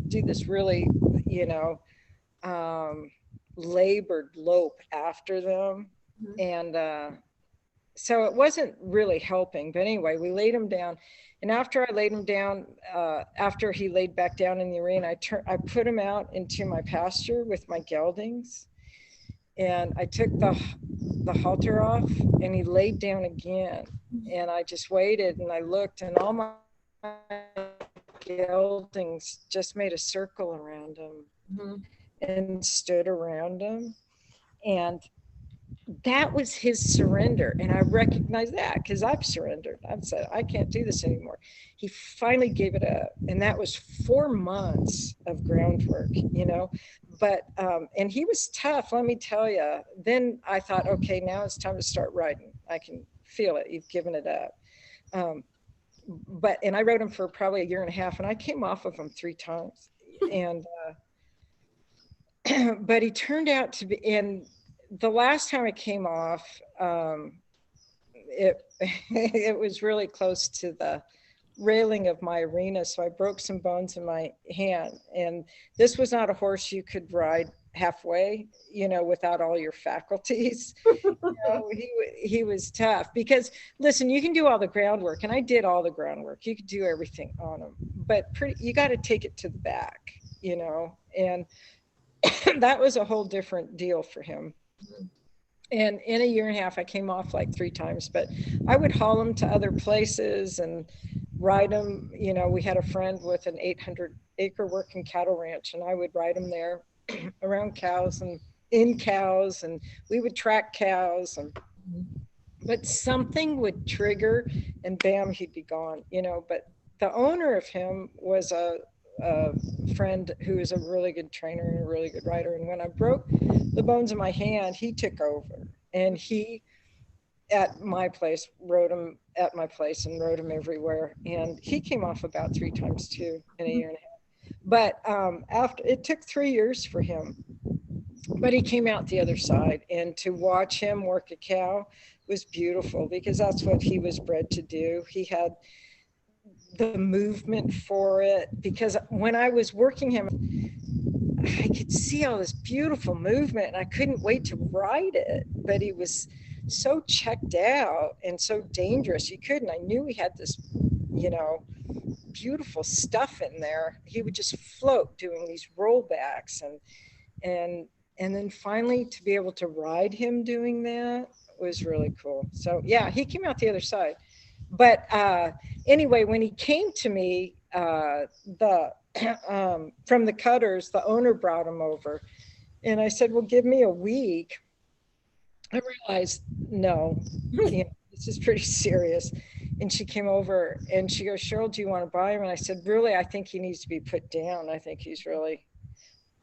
do this really, you know, labored lope after them. And so it wasn't really helping. But anyway, we laid him down. And after I laid him down, after he laid back down in the arena, I put him out into my pasture with my geldings. And I took the halter off, and he laid down again. And I just waited, and I looked, and all my geldings just made a circle around him and stood around him. And that was his surrender. And I recognize that because I've surrendered. I've said, I can't do this anymore. He finally gave it up. And that was 4 months of groundwork, you know. But, and he was tough, let me tell you. Then I thought, okay, now it's time to start riding. I can feel it. You've given it up. And I rode him for probably 1.5 years, and I came off of him 3 times. And, but he turned out to be, and the last time I came off, it was really close to the railing of my arena. So I broke some bones in my hand. And this was not a horse you could ride halfway, without all your faculties. He was tough because, listen, you can do all the groundwork, and I did all the groundwork. You could do everything on him, but you got to take it to the back, and that was a whole different deal for him. And in a year and a half, I came off like 3 times, but I would haul him to other places and ride him. We had a friend with an 800-acre working cattle ranch, and I would ride him there around cows and in cows, and we would track cows, but something would trigger and bam, he'd be gone, but the owner of him was a friend who was a really good trainer and a really good rider. And when I broke the bones in my hand, he took over, and he, at my place, rode him at my place and rode him everywhere. And he came off about 3 times too in a year and a half. But after, it took 3 years for him, but he came out the other side. And to watch him work a cow was beautiful, because that's what he was bred to do. He had the movement for it, because when I was working him, I could see all this beautiful movement and I couldn't wait to ride it, but he was so checked out and so dangerous. You couldn't. I knew he had this, beautiful stuff in there. He would just float doing these rollbacks, and then finally to be able to ride him doing that was really cool. So yeah, he came out the other side. But anyway, when he came to me, from the Cutters, the owner brought him over, and I said, well, give me a week. I realized, no, this is pretty serious. And she came over and she goes, Sheryl, do you want to buy him? And I said, really, I think he needs to be put down. I think he's really,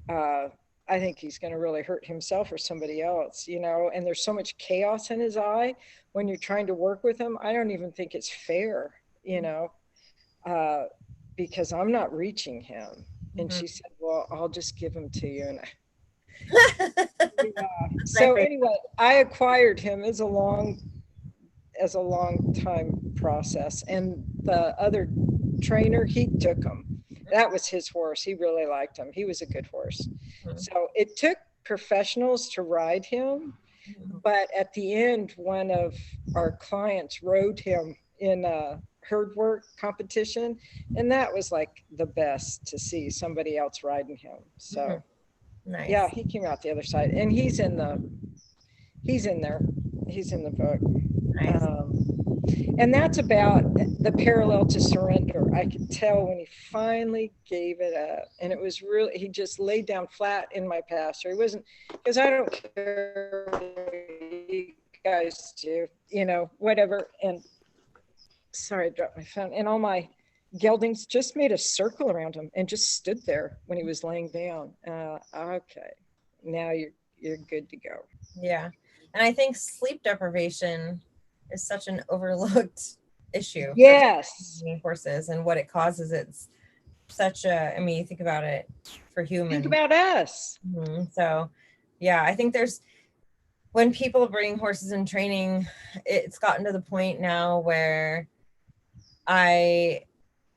I think he's going to really hurt himself or somebody else, and there's so much chaos in his eye when you're trying to work with him. I don't even think it's fair, because I'm not reaching him. And she said, well, I'll just give him to you. And so anyway, I acquired him as a long time process. And the other trainer, he took him. That was his horse. He really liked him. He was a good horse. So it took professionals to ride him. But at the end, one of our clients rode him in a herd work competition. And that was like the best, to see somebody else riding him. So nice. Yeah, he came out the other side, and he's in there. He's in the book. Nice. And that's about the parallel to surrender. I could tell when he finally gave it up, and it was really, he just laid down flat in my pasture. He wasn't, because I don't care what you guys do, whatever. And sorry, I dropped my phone. And all my geldings just made a circle around him and just stood there when he was laying down. Okay, now you're good to go. Yeah. And I think sleep deprivation is such an overlooked issue. Yes. For horses, and what it causes. It's such a, you think about it for humans. Think about us. So yeah, I think when people bring horses in training, it's gotten to the point now where I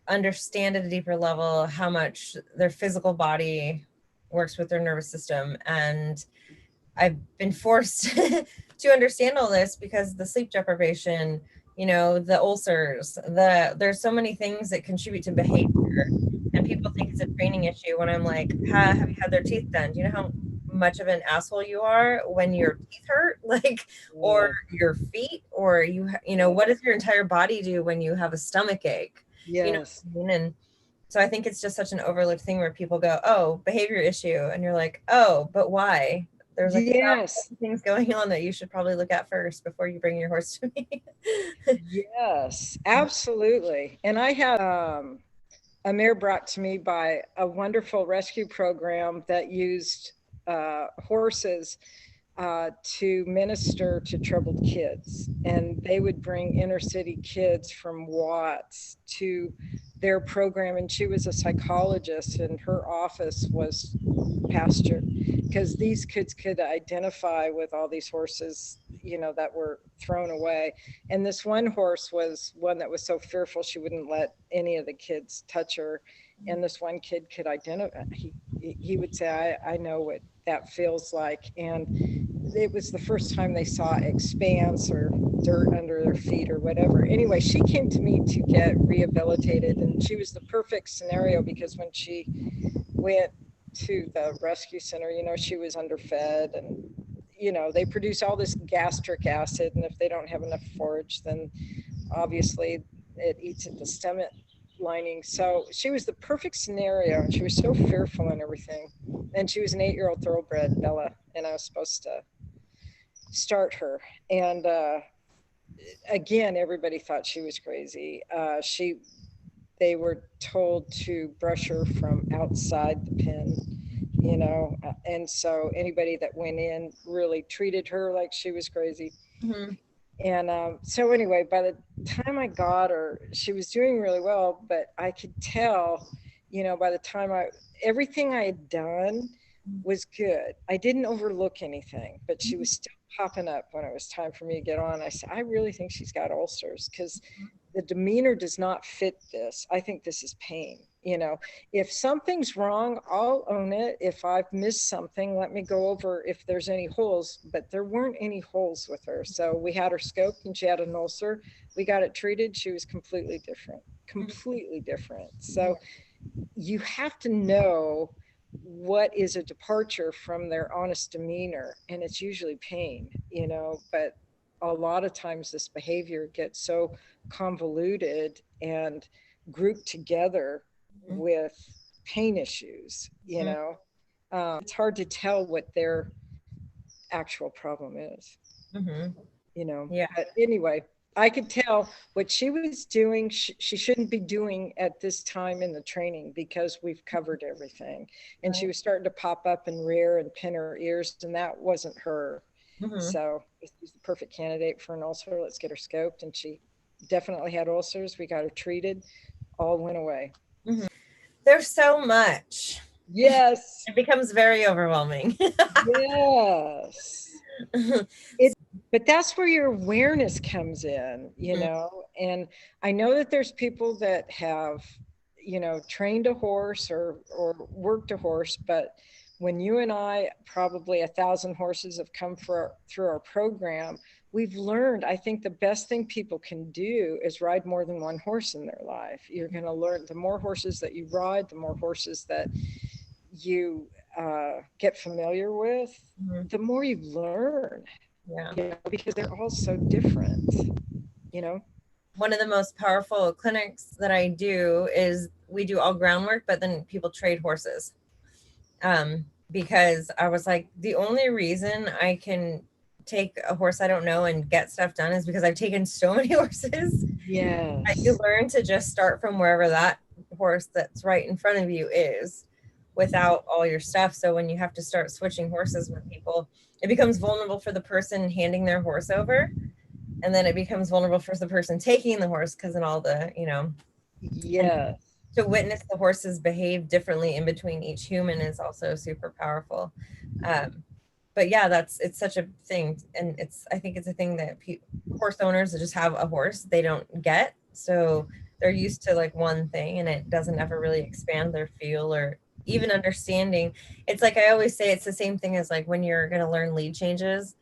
understand at a deeper level how much their physical body works with their nervous system. And I've been forced to understand all this because the sleep deprivation, the ulcers, there's so many things that contribute to behavior, and people think it's a training issue when I'm like, have you had their teeth done? Do you know how much of an asshole you are when your teeth hurt, or your feet, or what does your entire body do when you have a stomach ache? Yes. And so I think it's just such an overlooked thing where people go, oh, behavior issue. And you're like, oh, but why? There's things going on that you should probably look at first before you bring your horse to me. Yes, absolutely. And I had a mare brought to me by a wonderful rescue program that used horses to minister to troubled kids. And they would bring inner city kids from Watts to their program. And she was a psychologist, and her office was pastured, because these kids could identify with all these horses, that were thrown away. And this one horse was one that was so fearful she wouldn't let any of the kids touch her. And this one kid could identify, he would say, I know what that feels like. And it was the first time they saw expanse or dirt under their feet or whatever. Anyway, she came to me to get rehabilitated, and she was the perfect scenario because when she went to the rescue center, you know, she was underfed, and you know, they produce all this gastric acid, and if they don't have enough forage, then obviously it eats at the stomach lining. So she was the perfect scenario, and she was so fearful and everything. And she was an 8-year-old thoroughbred, Bella, and I was supposed to start her. And again, everybody thought she was crazy. They were told to brush her from outside the pen, you know, and so anybody that went in really treated her like she was crazy. Mm-hmm. And so anyway, by the time I got her, she was doing really well, but I could tell, you know, by the time everything I had done was good. I didn't overlook anything, but she was still popping up when it was time for me to get on. I said, I really think she's got ulcers because the demeanor does not fit this. I think this is pain. You know, if something's wrong, I'll own it. If I've missed something, let me go over if there's any holes, but there weren't any holes with her. So we had her scoped and she had an ulcer. We got it treated. She was completely different, completely different. So you have to know what is a departure from their honest demeanor, and it's usually pain, you know, but a lot of times this behavior gets so convoluted and grouped together with pain issues, you know. It's hard to tell what their actual problem is, you know. Yeah. But anyway, I could tell what she was doing, she shouldn't be doing at this time in the training because we've covered everything. And she was starting to pop up and rear and pin her ears, and that wasn't her. So she's the perfect candidate for an ulcer. Let's get her scoped. And she definitely had ulcers. We got her treated, all went away. There's so much. Yes. It becomes very overwhelming. Yes. But that's where your awareness comes in, you know. And I know that there's people that have, you know, trained a horse or worked a horse, but when you and I, probably 1,000 horses have come through our program, we've learned, I think the best thing people can do is ride more than one horse in their life. You're going to learn, the more horses that you ride, the more horses that you get familiar with, the more you learn. Yeah. You know, because they're all so different, you know. One of the most powerful clinics that I do is we do all groundwork, but then people trade horses. Because I was like, the only reason I can take a horse I don't know and get stuff done is because I've taken so many horses. Yes. You learn to just start from wherever that horse that's right in front of you is without all your stuff. So when you have to start switching horses with people, it becomes vulnerable for the person handing their horse over. And then it becomes vulnerable for the person taking the horse because in all the, you know. Yeah. To witness the horses behave differently in between each human is also super powerful. But yeah, it's such a thing. And I think it's a thing that horse owners that just have a horse, they don't get. So they're used to like one thing and it doesn't ever really expand their feel or even understanding. It's like, I always say, it's the same thing as like when you're going to learn lead changes.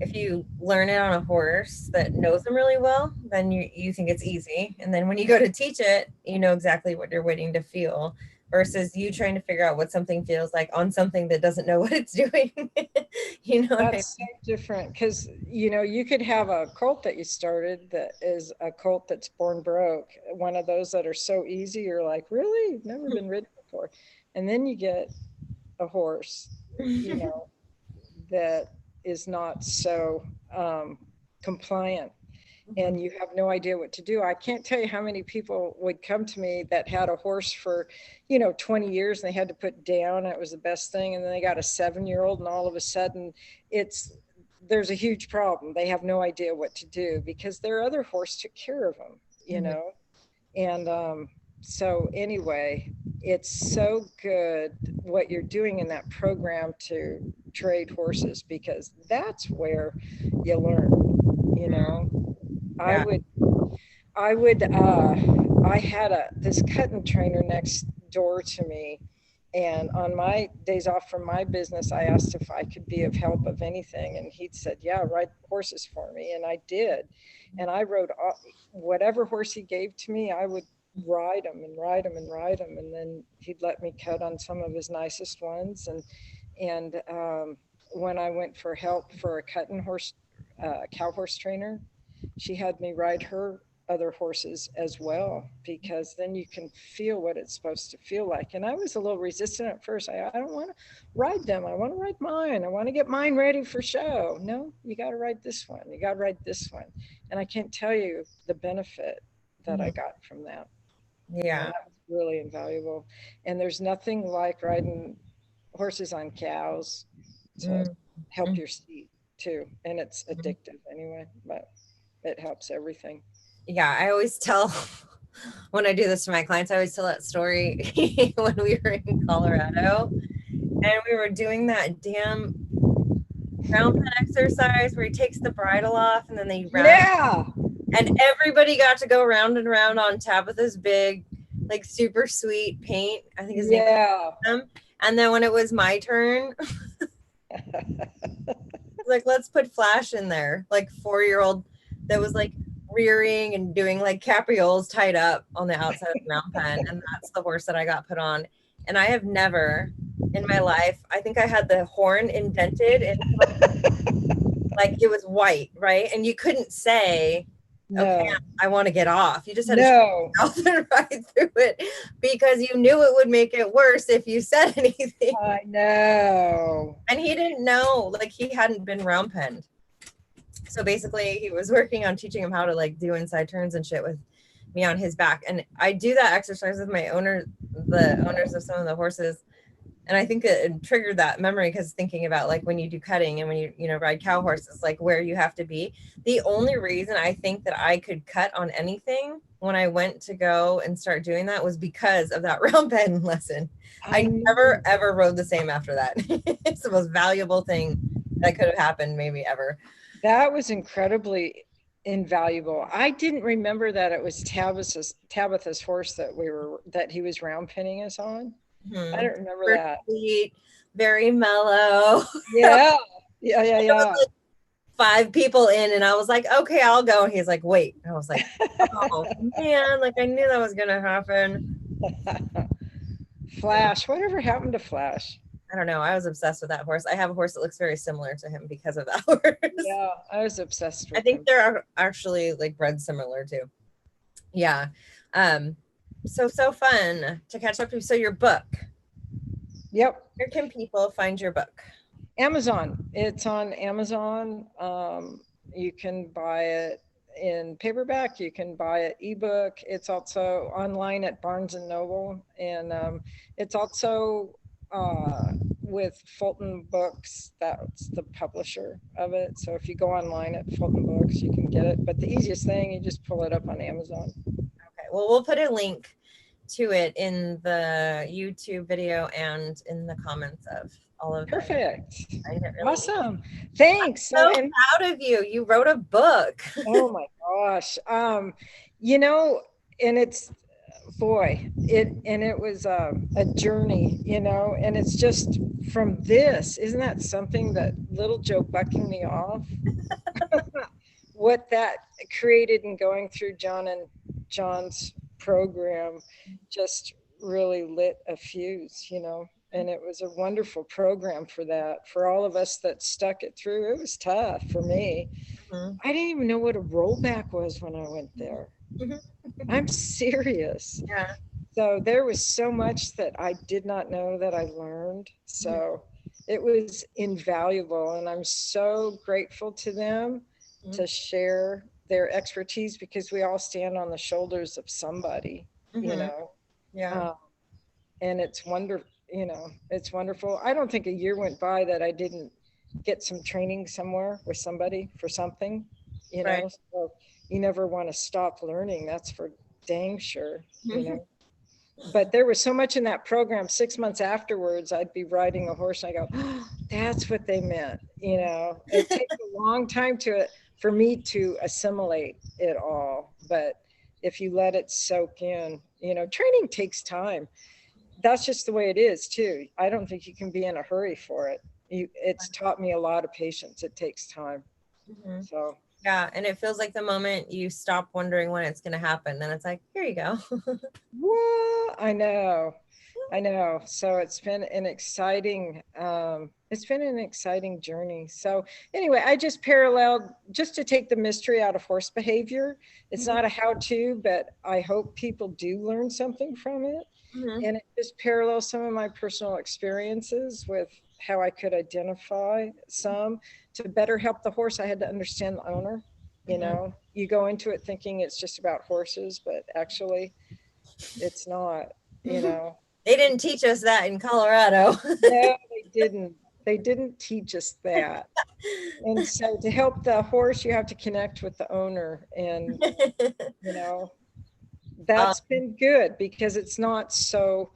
If you learn it on a horse that knows them really well, then you think it's easy. And then when you go to teach it, you know exactly what you're waiting to feel versus you trying to figure out what something feels like on something that doesn't know what it's doing. You know, that's so different because, you know, you could have a colt that you started that is a colt that's born broke. One of those that are so easy, you're like, really? You've never been ridden before. And then you get a horse, you know, that is not so compliant and you have no idea what to do. I can't tell you how many people would come to me that had a horse for, you know, 20 years and they had to put down. It was the best thing. And then they got a 7-year-old and all of a sudden there's a huge problem. They have no idea what to do because their other horse took care of them, you know? And so anyway, it's so good what you're doing in that program to trade horses because that's where you learn, you know. Yeah. I had this cut and trainer next door to me And on my days off from my business, I asked if I could be of help of anything. And he'd said, yeah, ride horses for me. And I did. And I rode whatever horse he gave to me, I would ride him and ride him and ride him. And then he'd let me cut on some of his nicest ones. And when I went for help for a cutting horse, cow horse trainer, she had me ride her other horses as well, because then you can feel what it's supposed to feel like. And I was a little resistant at first. I don't want to ride them. I want to ride mine. I want to get mine ready for show. No, you got to ride this one. You got to ride this one. And I can't tell you the benefit that I got from that. Yeah. That was really invaluable. And there's nothing like riding horses on cows to help your seat too. And it's addictive anyway, but it helps everything. Yeah, I always tell when I do this to my clients, I always tell that story when we were in Colorado and we were doing that damn round pen exercise where he takes the bridle off and then they round. Yeah. And everybody got to go round and round on Tabitha's big, like super sweet paint. I think his name was. And then when it was my turn, like, let's put Flash in there, like 4-year-old that was like rearing and doing like caprioles tied up on the outside of the round pen. And that's the horse that I got put on. And I have never in my life, I think I had the horn indented and like it was white, right? And you couldn't say, okay, I want to get off. You just had to shut your mouth and ride through it because you knew it would make it worse if you said anything. I know. And he didn't know, like he hadn't been round penned. So basically he was working on teaching him how to like do inside turns and shit with me on his back. And I do that exercise with my owners, the owners of some of the horses. And I think it triggered that memory because thinking about like when you do cutting and when you ride cow horses, like where you have to be. The only reason I think that I could cut on anything when I went to go and start doing that was because of that round pen lesson. I never, ever rode the same after that. It's the most valuable thing that could have happened maybe ever. That was incredibly invaluable. I didn't remember that it was Tabitha's horse that he was round pinning us on. I don't remember very that. Sweet, very mellow. Yeah. Like 5 people in and I was like, okay, I'll go. And he's like, wait. And I was like, oh man, like I knew that was gonna happen. Flash, whatever happened to Flash? I don't know. I was obsessed with that horse. I have a horse that looks very similar to him because of that horse. Yeah, I was obsessed with I think they're actually like bred similar too. Yeah. So fun to catch up to. So your book. Yep. Where can people find your book? Amazon. It's on Amazon. You can buy it in paperback. You can buy it ebook. It's also online at Barnes and Noble, and it's also with Fulton Books. That's the publisher of it. So if you go online at Fulton Books, you can get it. But the easiest thing, you just pull it up on Amazon. Okay. Well, we'll put a link to it in the YouTube video and in the comments of all of Perfect. Really awesome. Thanks. I'm so proud of you. You wrote a book. Oh my gosh. You know, and it's it was a journey, you know, and it's just from this, isn't that something that little Joe bucking me off? What that created and going through John and John's program just really lit a fuse, you know, and it was a wonderful program for that, for all of us that stuck it through. It was tough for me. I didn't even know what a rollback was when I went there. I'm serious. Yeah. So there was so much that I did not know that I learned. So it was invaluable, and I'm so grateful to them to share their expertise, because we all stand on the shoulders of somebody, you know. And it's wonderful, you know, it's wonderful. I don't think a year went by that I didn't get some training somewhere with somebody for something, you know. So you never want to stop learning, that's for dang sure, you know. But there was so much in that program. 6 months afterwards, I'd be riding a horse and I go, oh, that's what they meant, you know. It takes a long time for me to assimilate it all, but if you let it soak in, you know, training takes time. that's just the way it is too. I don't think you can be in a hurry for it. It's taught me a lot of patience. It takes time. Mm-hmm. So yeah, and it feels like the moment you stop wondering when it's going to happen, then it's like, here you go. what? I know. So it's been an exciting journey. So anyway, I just paralleled just to take the mystery out of horse behavior. It's not a how-to, but I hope people do learn something from it. Mm-hmm. And it just parallels some of my personal experiences with how I could identify some to better help the horse. I had to understand the owner. You know, you go into it thinking it's just about horses, but actually it's not, you know. They didn't teach us that in Colorado. No, they didn't. They didn't teach us that. And so to help the horse, you have to connect with the owner. And, you know, that's been good because it's not so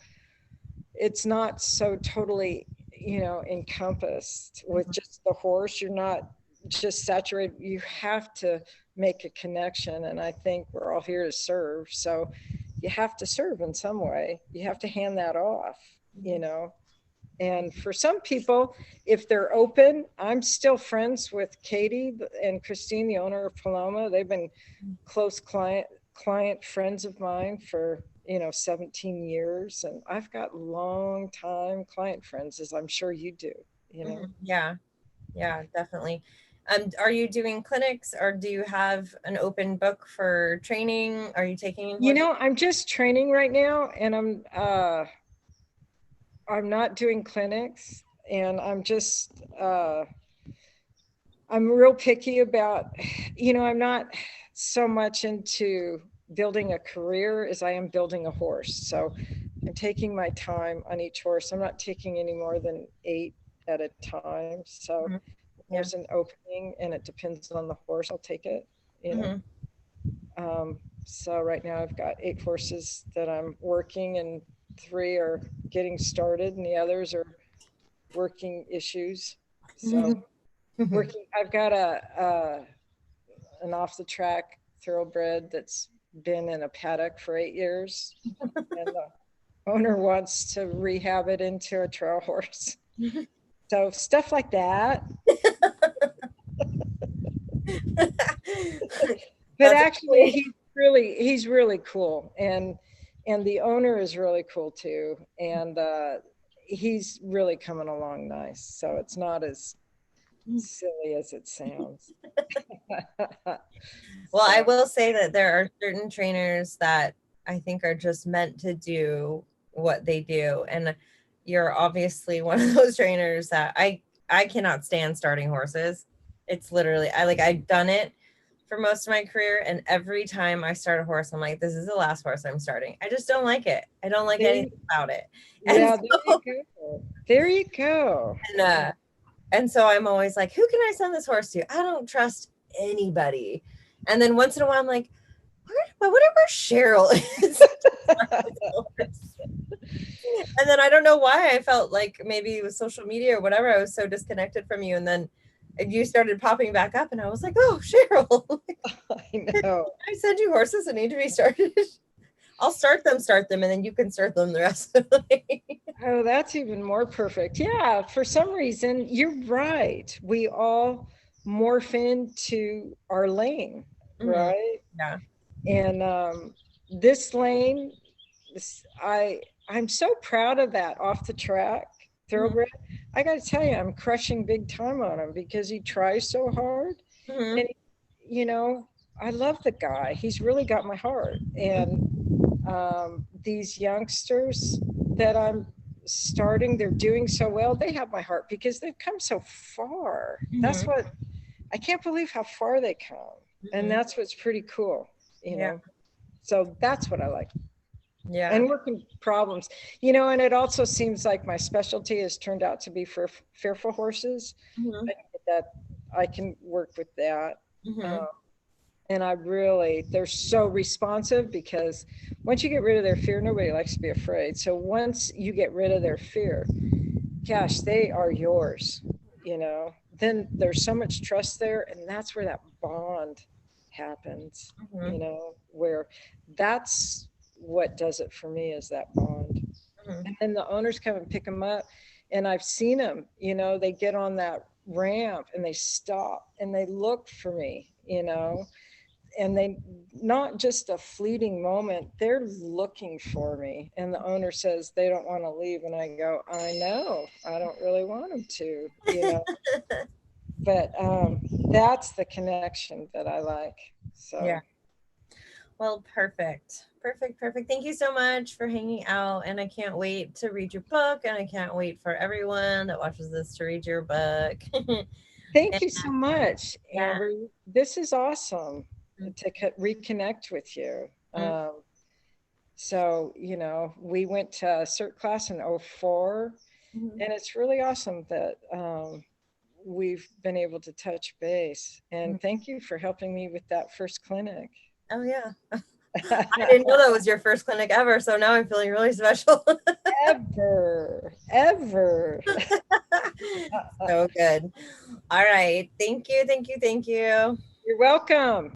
totally, you know, encompassed with just the horse. You're not just saturated. You have to make a connection. And I think we're all here to serve. So you have to serve in some way. You have to hand that off, you know. And for some people, if they're open, I'm still friends with Katie and Christine, the owner of Paloma. They've been close client friends of mine for, you know, 17 years. And I've got long time client friends, as I'm sure you do, you know. Yeah, definitely. Are you doing clinics, or do you have an open book for training? Are you taking? You know, I'm just training right now, and I'm not doing clinics, and I'm just I'm real picky about, you know, I'm not so much into building a career as I am building a horse. So I'm taking my time on each horse. I'm not taking any more than 8 at a time. So there's an opening and it depends on the horse. I'll take it, you know. So right now I've got 8 horses that I'm working, and 3 are getting started and the others are working issues. So working, I've got an off the track thoroughbred that's been in a paddock for 8 years, and the owner wants to rehab it into a trail horse. So stuff like that. But actually he's really cool, and the owner is really cool too, and he's really coming along nice. So it's not as silly as it sounds. Well, I will say that there are certain trainers that I think are just meant to do what they do. And you're obviously one of those trainers that I cannot stand starting horses. It's literally, I've done it for most of my career. And every time I start a horse, I'm like, this is the last horse I'm starting. I just don't like it. I don't like anything about it. Yeah, there you go. And so I'm always like, who can I send this horse to? I don't trust anybody. And then once in a while, I'm like, I wonder where Sheryl is. And then I don't know why I felt like maybe with social media or whatever, I was so disconnected from you. And then you started popping back up, and I was like, oh, Sheryl. I know. I send you horses that need to be started. I'll start them, and then you can start them the rest of the way. Oh, that's even more perfect. Yeah, for some reason, you're right. We all morph into our lane, right? Yeah. And this lane, I'm so proud of that off the track thoroughbred. I got to tell you, I'm crushing big time on him because he tries so hard. And, you know, I love the guy. He's really got my heart. And these youngsters that I'm starting, they're doing so well. They have my heart because they've come so far. That's what, I can't believe how far they come. And that's what's pretty cool, you know. So that's what I like. Yeah. And working problems, you know, and it also seems like my specialty has turned out to be for fearful horses. That I can work with that. And they're so responsive because once you get rid of their fear, nobody likes to be afraid. So once you get rid of their fear, gosh, they are yours, you know. Then there's so much trust there, and that's where that bond happens, you know, where that's what does it for me is that bond. And then the owners come and pick them up. And I've seen them, you know, they get on that ramp and they stop and they look for me, you know, and they, not just a fleeting moment, they're looking for me. And the owner says they don't want to leave. And I go, I know, I don't really want them to, you know, but that's the connection that I like. So. Yeah. Well, perfect. Perfect. Perfect. Thank you so much for hanging out. And I can't wait to read your book. And I can't wait for everyone that watches this to read your book. Thank you so much, Yeah. Amber. This is awesome to reconnect with you. So, you know, we went to a CERT class in 04, and it's really awesome that we've been able to touch base. And thank you for helping me with that first clinic. Oh, yeah. I didn't know that was your first clinic ever, so now I'm feeling really special. Ever. So good. All right. Thank you. Thank you. Thank you. You're welcome.